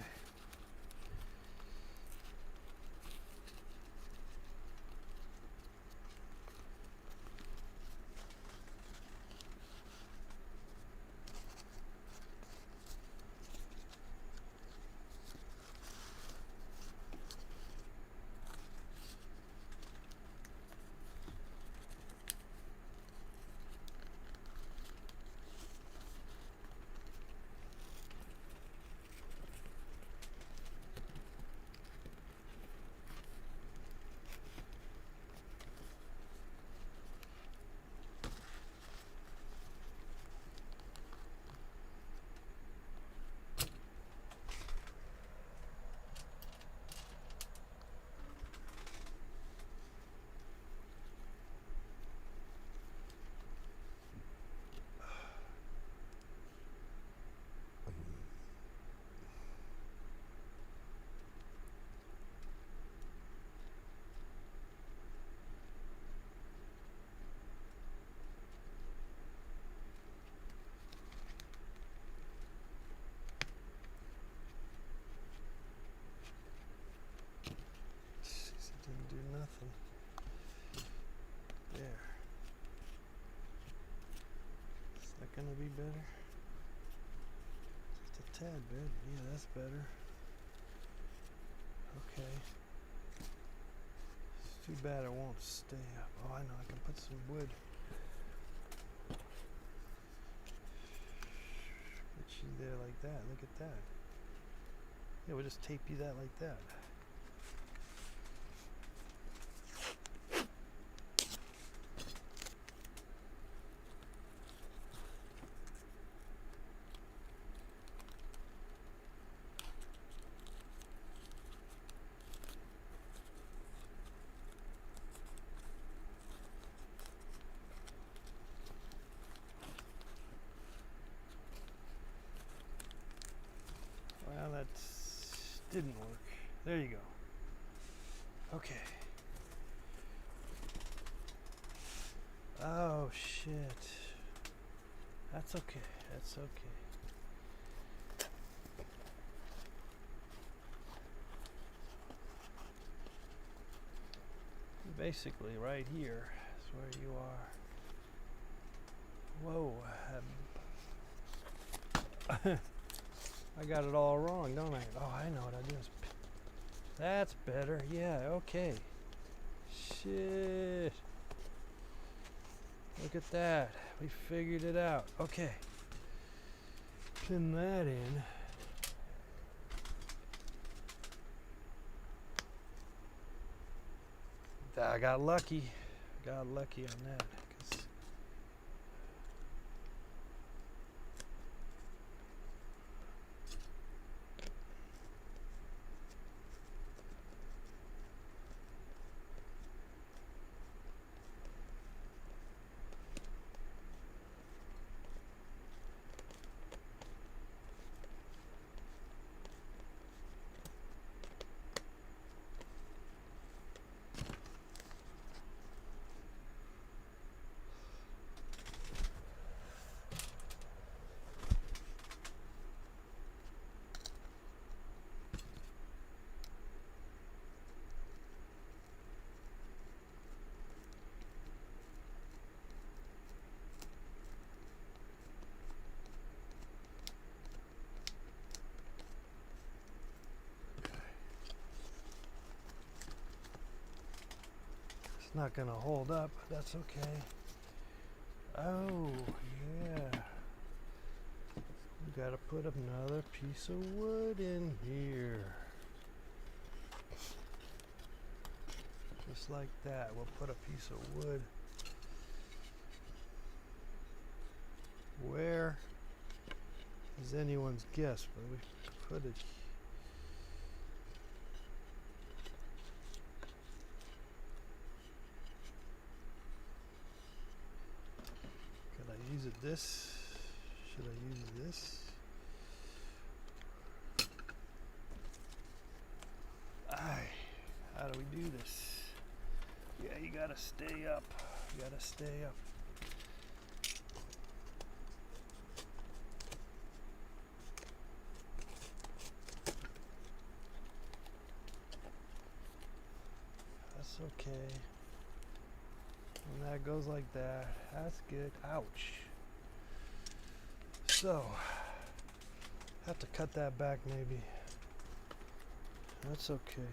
Didn't do nothing. There. Is that gonna be better? Just a tad bit. Yeah, that's better. Okay. It's too bad it won't stay up. Oh, I know. I can put some wood. Get you there like that. Look at that. Yeah, we'll just tape you that like that. Well, that didn't work. There you go. Okay. Oh, shit. That's okay. That's okay. Basically, right here is where you are. Whoa. I got it all wrong, don't I? Oh, I know what I do. That's better. Yeah, okay. Shit. Look at that. We figured it out. Okay. Pin that in. I got lucky. Got lucky on that. It's not gonna hold up, but that's okay. Oh, yeah. We gotta put another piece of wood in here. Just like that. We'll put a piece of wood. Where is anyone's guess? But we put it. Could I use it this? Should I use this? How do we do this? Yeah, you gotta stay up. You gotta stay up. That's okay. And that goes like that. That's good. Ouch. So, have to cut that back maybe. That's okay.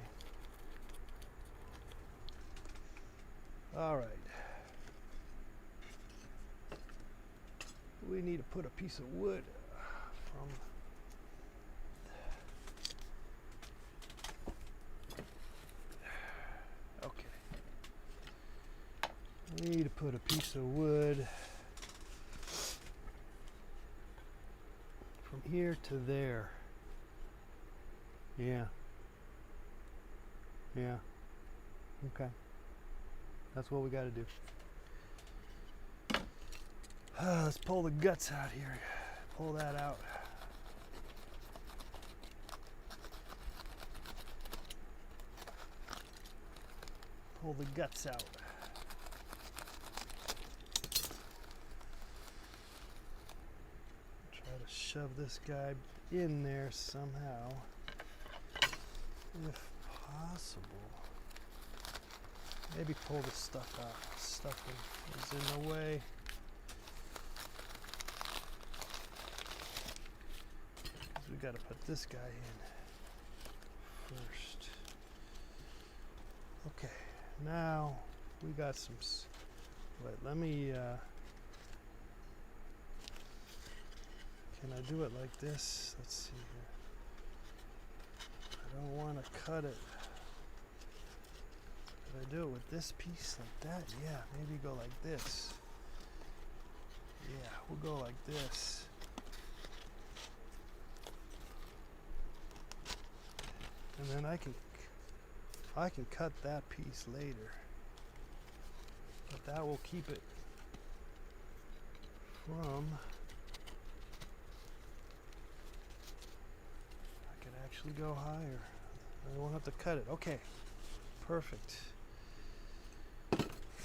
All right. We need to put a piece of wood from okay. We need to put a piece of wood from here to there. Yeah. Yeah. Okay. That's what we got to do. Let's pull the guts out here. Pull that out. Pull the guts out. Try to shove this guy in there somehow, if possible. Maybe pull the stuff out. Stuff is in the way. We got to put this guy in first. Okay, now we got some. Wait, let me. Can I do it like this? Let's see here. I don't want to cut it. Could I do it with this piece like that? Yeah, maybe go like this. Yeah, we'll go like this. And then I can cut that piece later. But that will keep it from. I can actually go higher. I won't have to cut it. Okay. Perfect.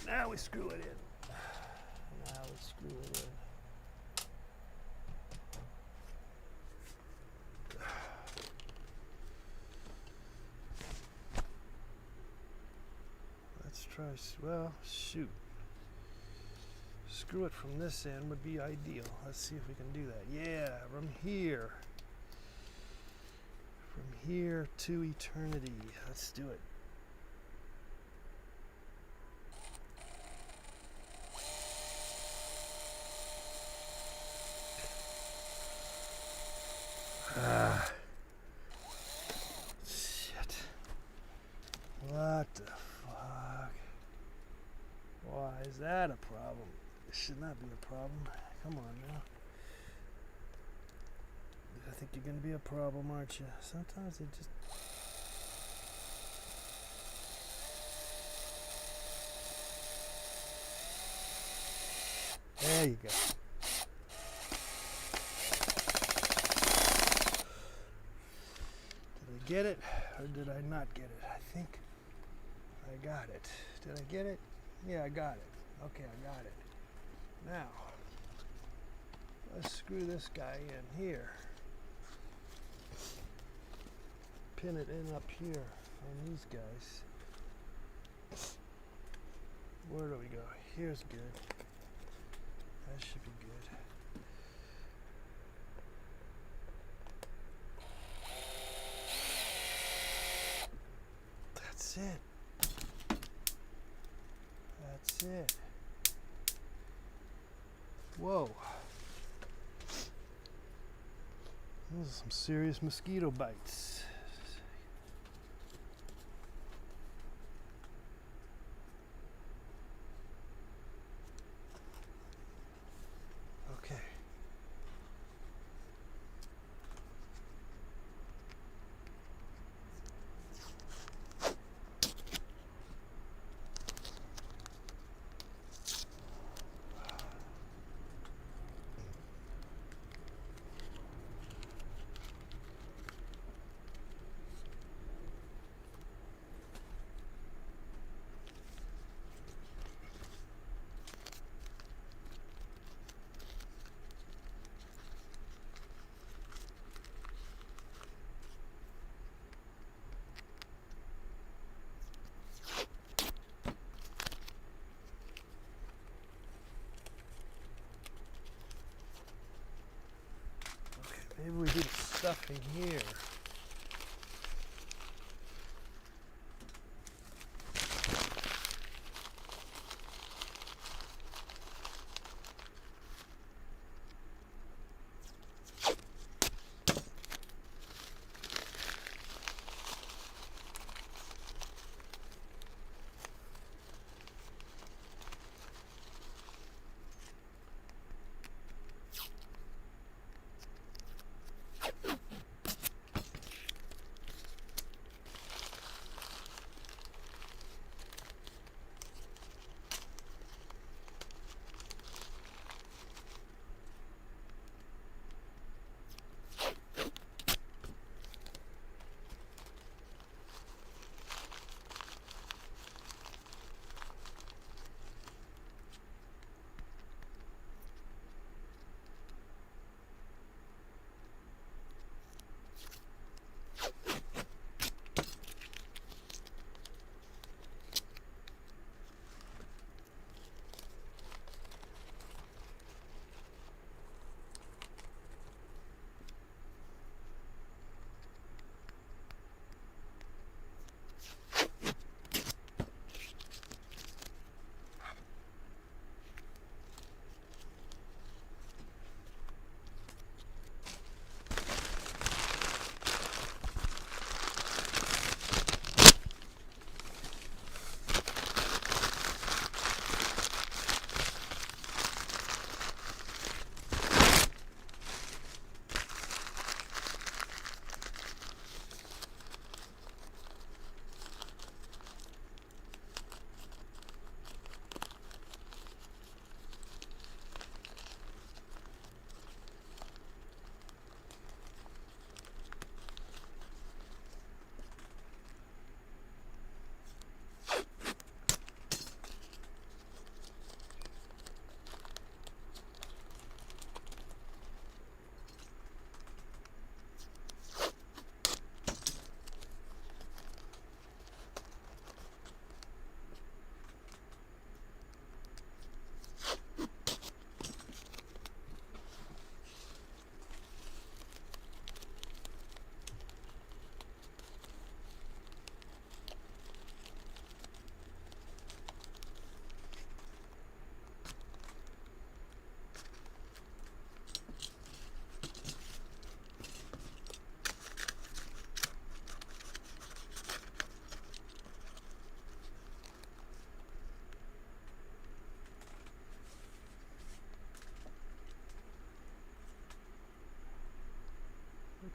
Now we screw it in. Now we screw it in. Try, well, shoot. Screw it from this end would be ideal. Let's see if we can do that. Yeah, from here. From here to eternity. Let's do it. Shit. What the fuck? Why is that a problem? It should not be a problem. Come on now. I think you're going to be a problem, aren't you? Sometimes it just... There you go. Did I get it or did I not get it? I think I got it. Did I get it? Yeah, I got it. Okay, I got it. Now, let's screw this guy in here. Pin it in up here on these guys. Where do we go? Here's good. That should be good. That's it. That's it. Whoa. Those are some serious mosquito bites. Maybe we do the stuff in here.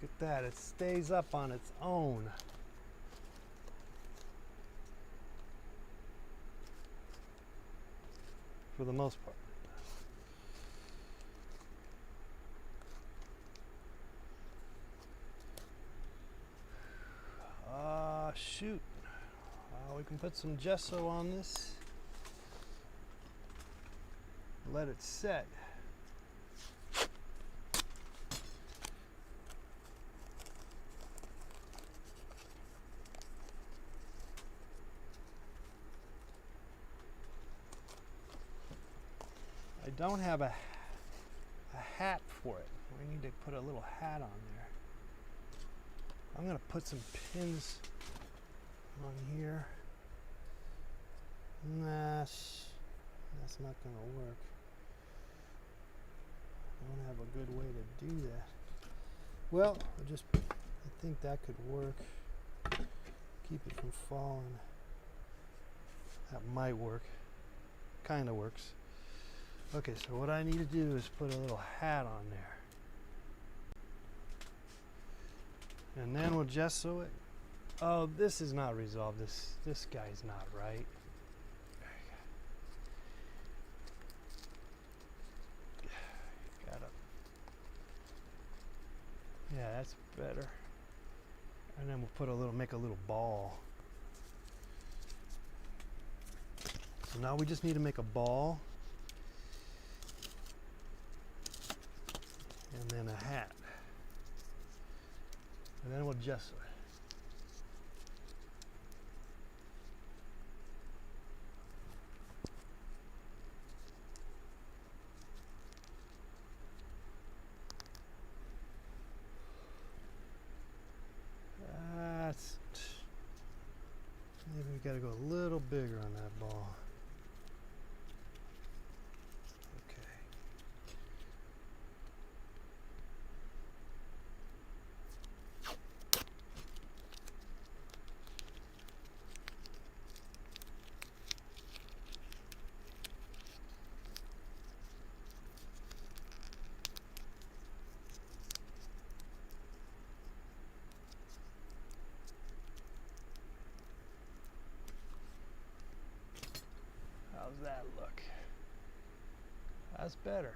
Look at that, it stays up on its own. For the most part. Shoot. We can put some gesso on this. Let it set. I don't have a hat for it. We need to put a little hat on there. I'm going to put some pins on here. That's not going to work. I don't have a good way to do that. Well, I think that could work. Keep it from falling. That might work. Kind of works. Okay, so what I need to do is put a little hat on there. And then we'll gesso it. Oh, this is not resolved. This guy's not right. Yeah, that's better. And then we'll make a little ball. So now we just need to make a ball. And then a hat. And then we'll gesso it. We got to go a little bigger on that ball. Okay. How's that look? That's better.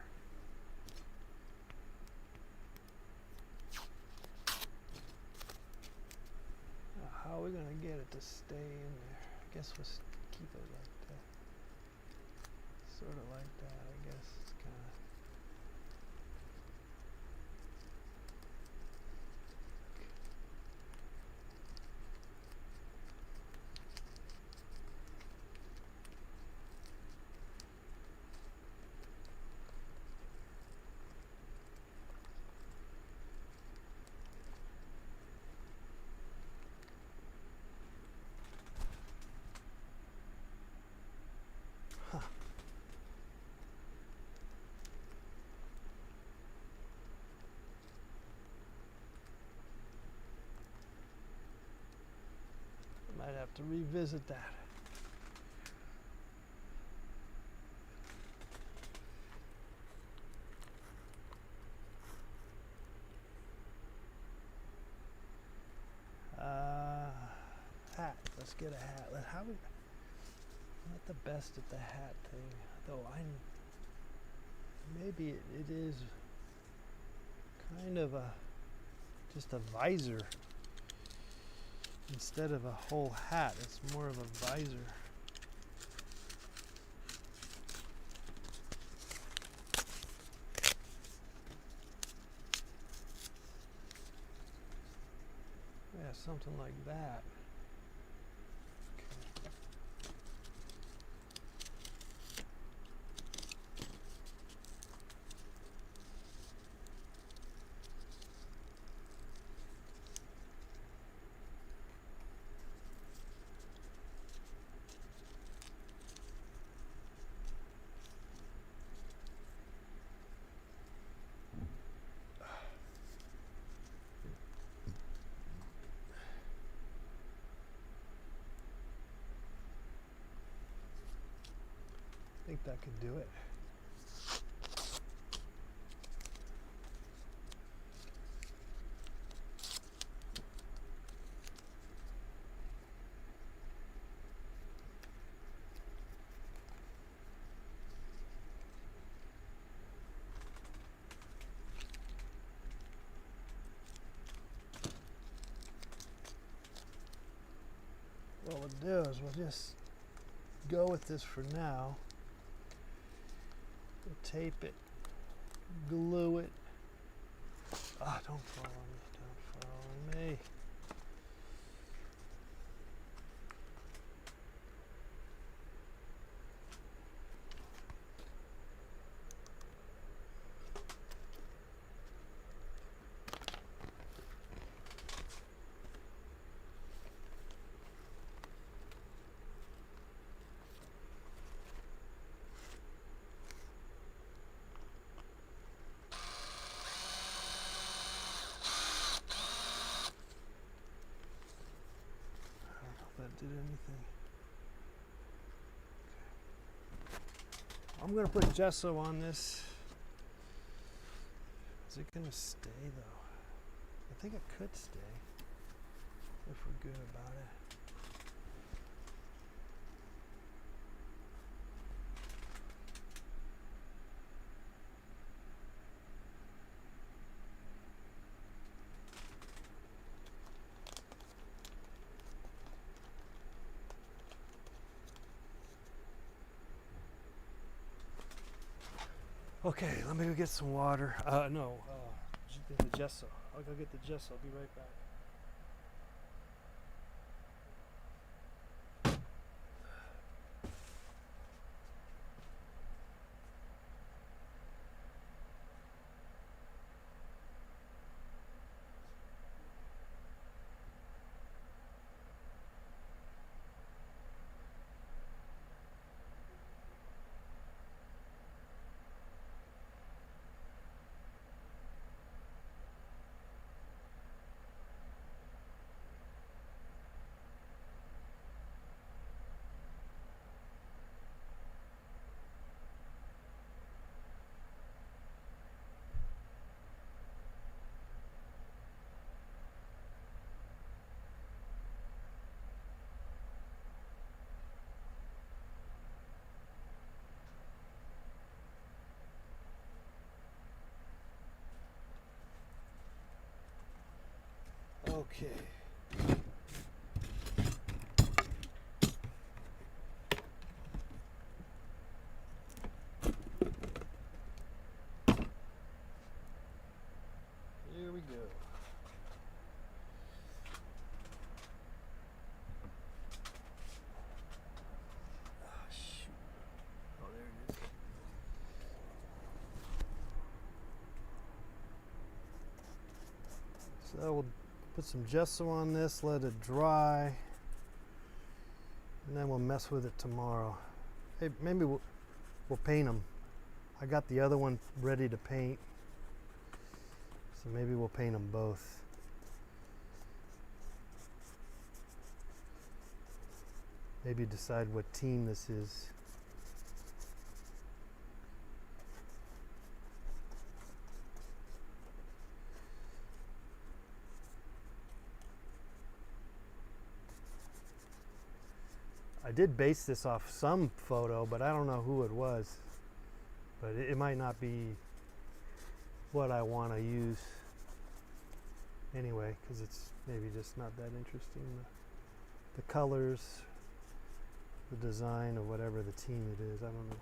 Now, how are we going to get it to stay in there? I guess we'll keep it like that. Sort of like that, I guess. It's kind of... Might have to revisit that. Hat. Let's get a hat. I'm not the best at the hat thing, though. Maybe it is kind of just a visor. Instead of a whole hat, it's more of a visor. Yeah, something like that. I think that could do it. What we'll do is we'll just go with this for now. We'll tape it, glue it. Ah, don't fall on me, don't fall on me. That did anything. Okay. I'm gonna put gesso on this. Is it gonna stay though? I think it could stay if we're good about it. Okay, let me go get some water. The gesso. I'll go get the gesso. I'll be right back. So we'll put some gesso on this, let it dry, and then we'll mess with it tomorrow. Hey, maybe we'll paint them. I got the other one ready to paint, so maybe we'll paint them both. Maybe decide what team this is. I did base this off some photo, but I don't know who it was. But it might not be what I want to use anyway, because it's maybe just not that interesting. The colors, the design of whatever the team it is, I don't know.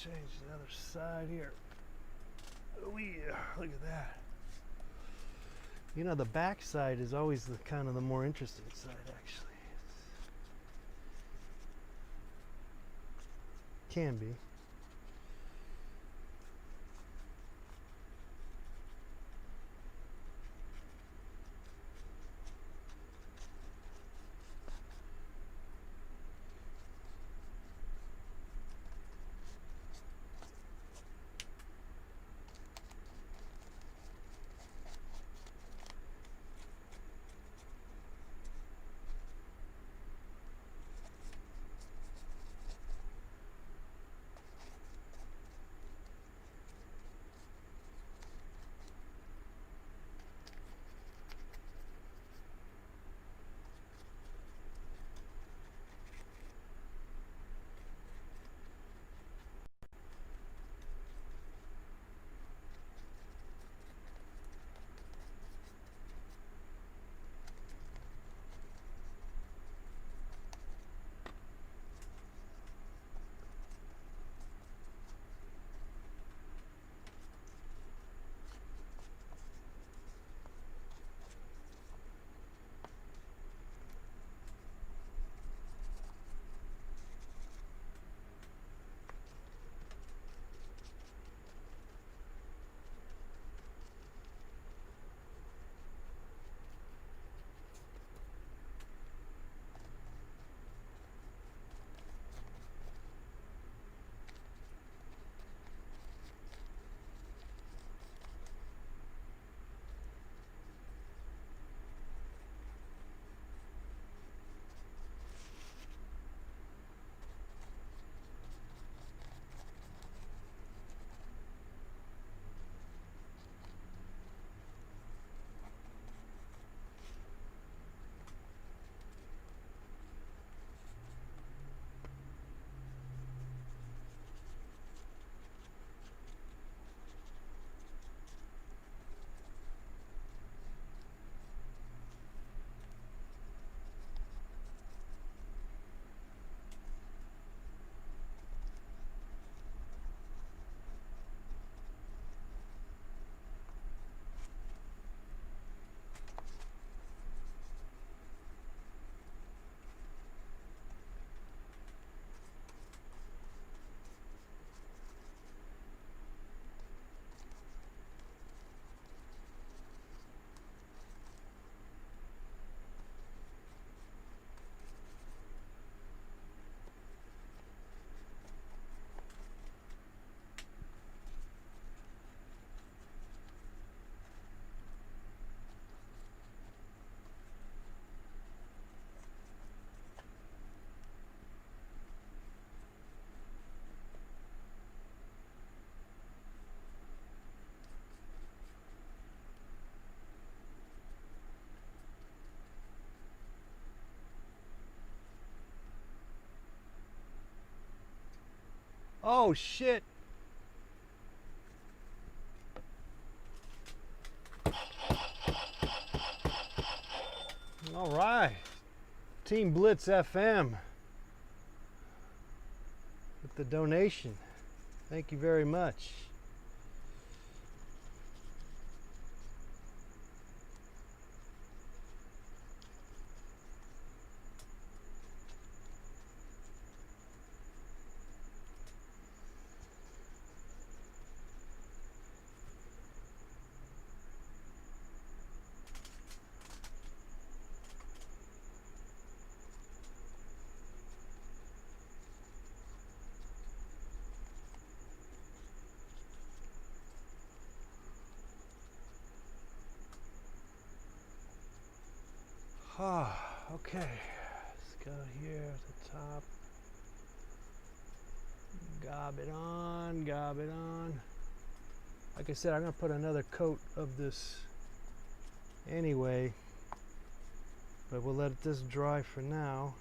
Change the other side here. Oh yeah, look at that. You know, the back side is always the kind of the more interesting side, actually. Can be. Oh shit. All right. Team Blitz FM with the donation. Thank you very much. Okay, let's go here at the top. Gob it on, gob it on. Like I said, I'm going to put another coat of this anyway, but we'll let this dry for now.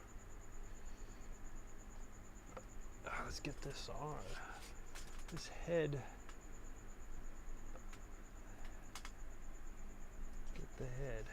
Let's get this on. This head. Get the head.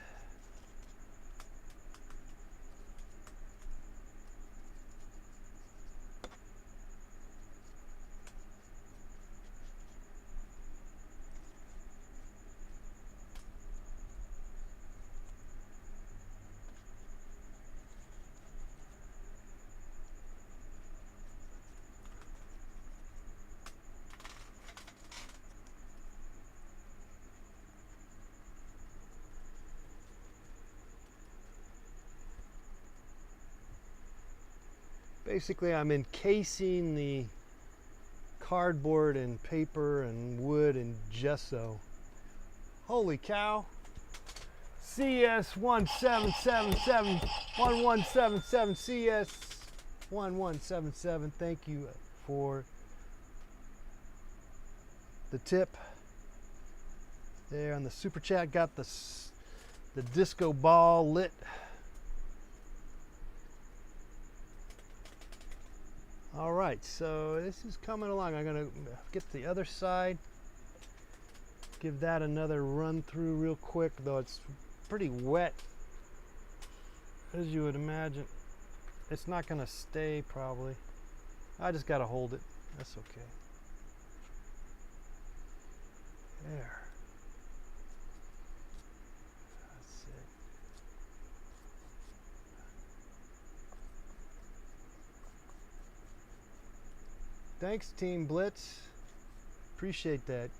Basically, I'm encasing the cardboard and paper and wood and gesso. Holy cow. CS1777 1177 CS1177. Thank you for the tip there on the super chat. Got the disco ball lit. All right, so this is coming along. I'm gonna get the other side, give that another run through real quick, though it's pretty wet, as you would imagine. It's not gonna stay probably. I just gotta hold it. That's okay. There. That's it. Thanks, Team Blitz. Appreciate that.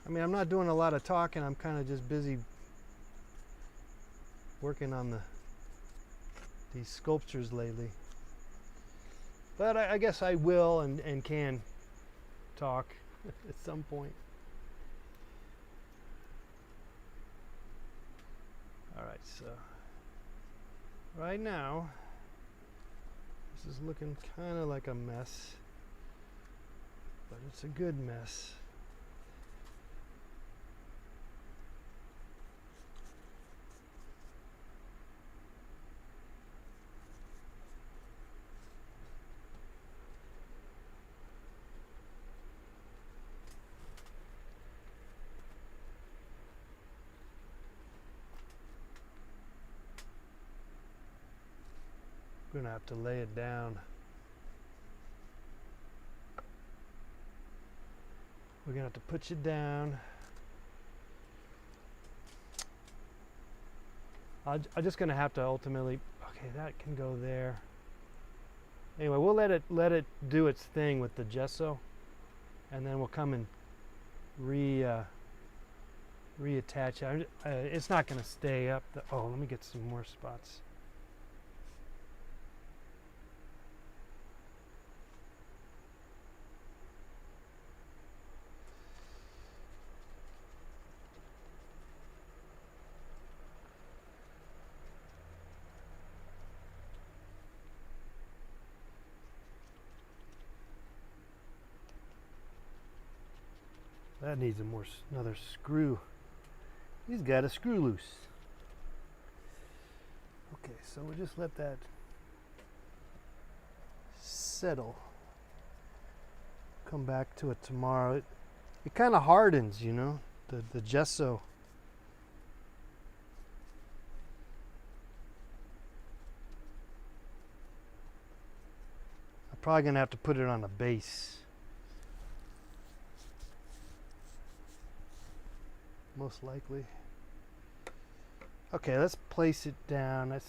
I mean, I'm not doing a lot of talking. I'm kind of just busy working on these sculptures lately. But I guess I will and can talk at some point. All right, so right now, this is looking kind of like a mess, but it's a good mess. We're gonna have to lay it down. We're gonna have to put you down. I'm just gonna have to ultimately. Okay, that can go there. Anyway, we'll let it do its thing with the gesso, and then we'll come and reattach it. It's not gonna stay up. Oh, let me get some more spots. That needs another screw. He's got a screw loose. Okay, so we'll just let that settle. come back to it tomorrow. It kind of hardens, you know, the gesso. I'm probably gonna have to put it on a base. Most likely. Okay, let's place it down. Let's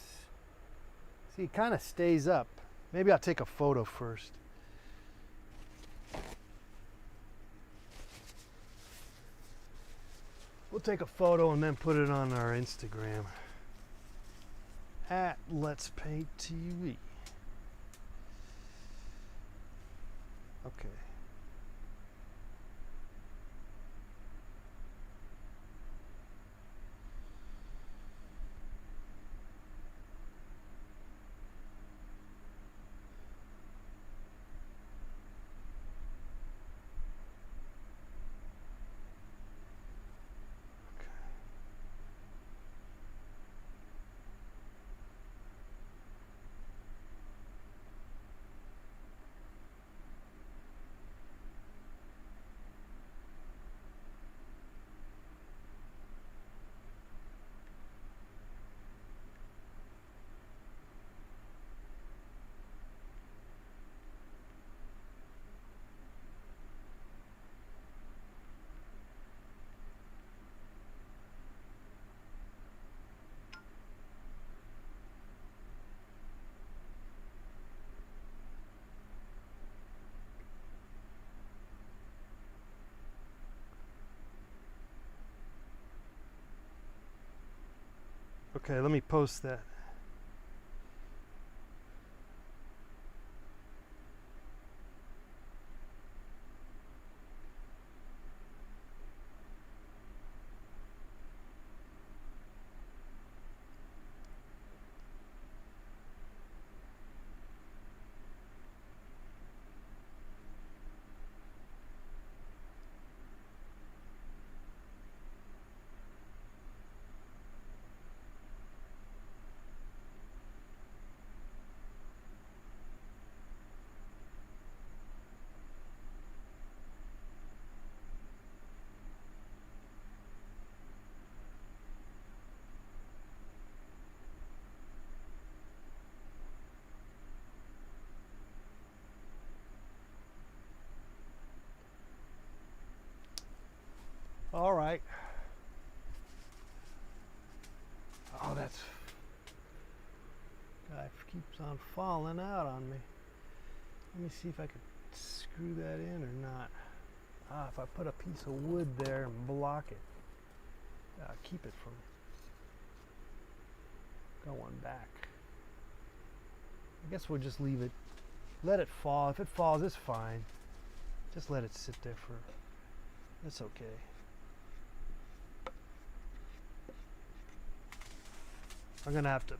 see, it kind of stays up. Maybe I'll take a photo first. We'll take a photo and then put it on our Instagram at Let's Paint TV. Okay. Okay, let me post that. All right. Oh, that's guy keeps on falling out on me. Let me see if I could screw that in or not. Ah, if I put a piece of wood there and block it, keep it from going back. I guess we'll just leave it, let it fall. If it falls, it's fine. Just let it sit there for, it's okay. I'm gonna have to,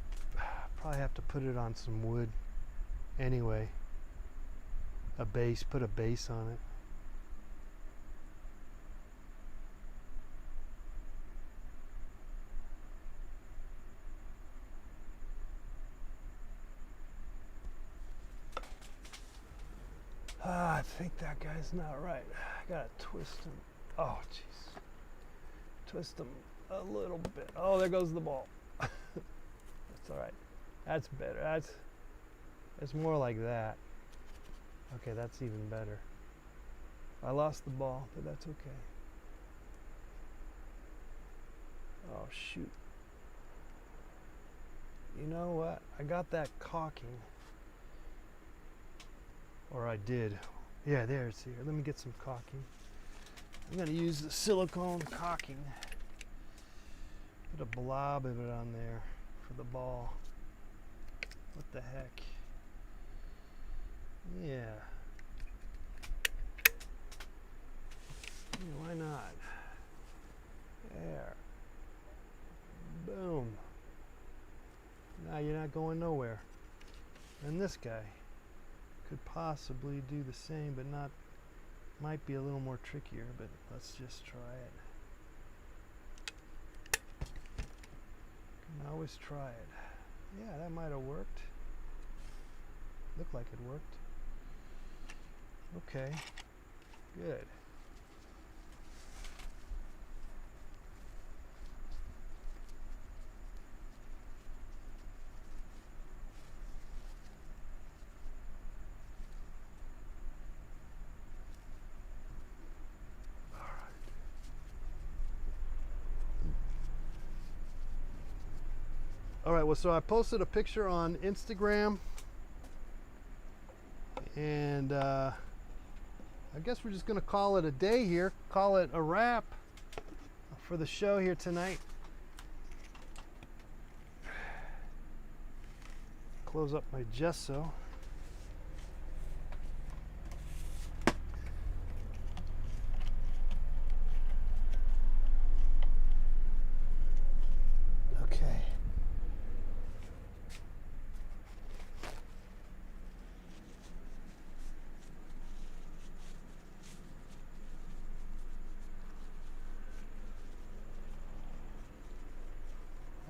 probably have to put it on some wood anyway. A base, put a base on it. I think that guy's not right. I gotta twist him. Oh, jeez. Twist him a little bit. Oh, there goes the ball. That's all right. That's better. It's more like that. Okay, that's even better. I lost the ball, but that's okay. Oh, shoot. You know what? I got that caulking. Or I did. Yeah, there it's here. Let me get some caulking. I'm going to use the silicone caulking. Put a blob of it on there for the ball. What the heck? Yeah. Why not? There. Boom. Now you're not going nowhere. And this guy could possibly do the same, but not, might be a little more trickier, but let's just try it. Can always try it. Yeah, that might have worked. Looked like it worked. Okay. Good. All right, well, so I posted a picture on Instagram, and I guess we're just gonna call it a day here, call it a wrap for the show here tonight. Close up my gesso. Okay.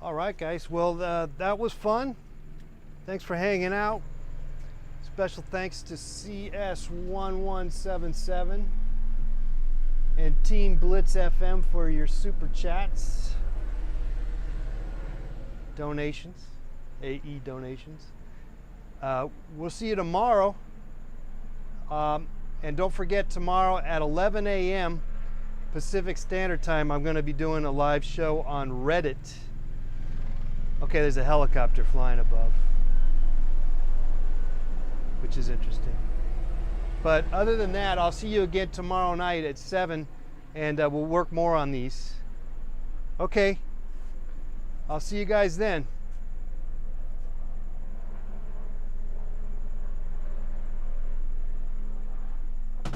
All right, guys. Well, that was fun. Thanks for hanging out. Special thanks to CS1177 and Team Blitz FM for your super chats, donations, AE donations. We'll see you tomorrow. And don't forget, tomorrow at 11 a.m. Pacific Standard Time, I'm going to be doing a live show on Reddit. Okay, there's a helicopter flying above, which is interesting. But other than that, I'll see you again tomorrow night at 7, and we'll work more on these. Okay, I'll see you guys then.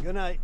Good night.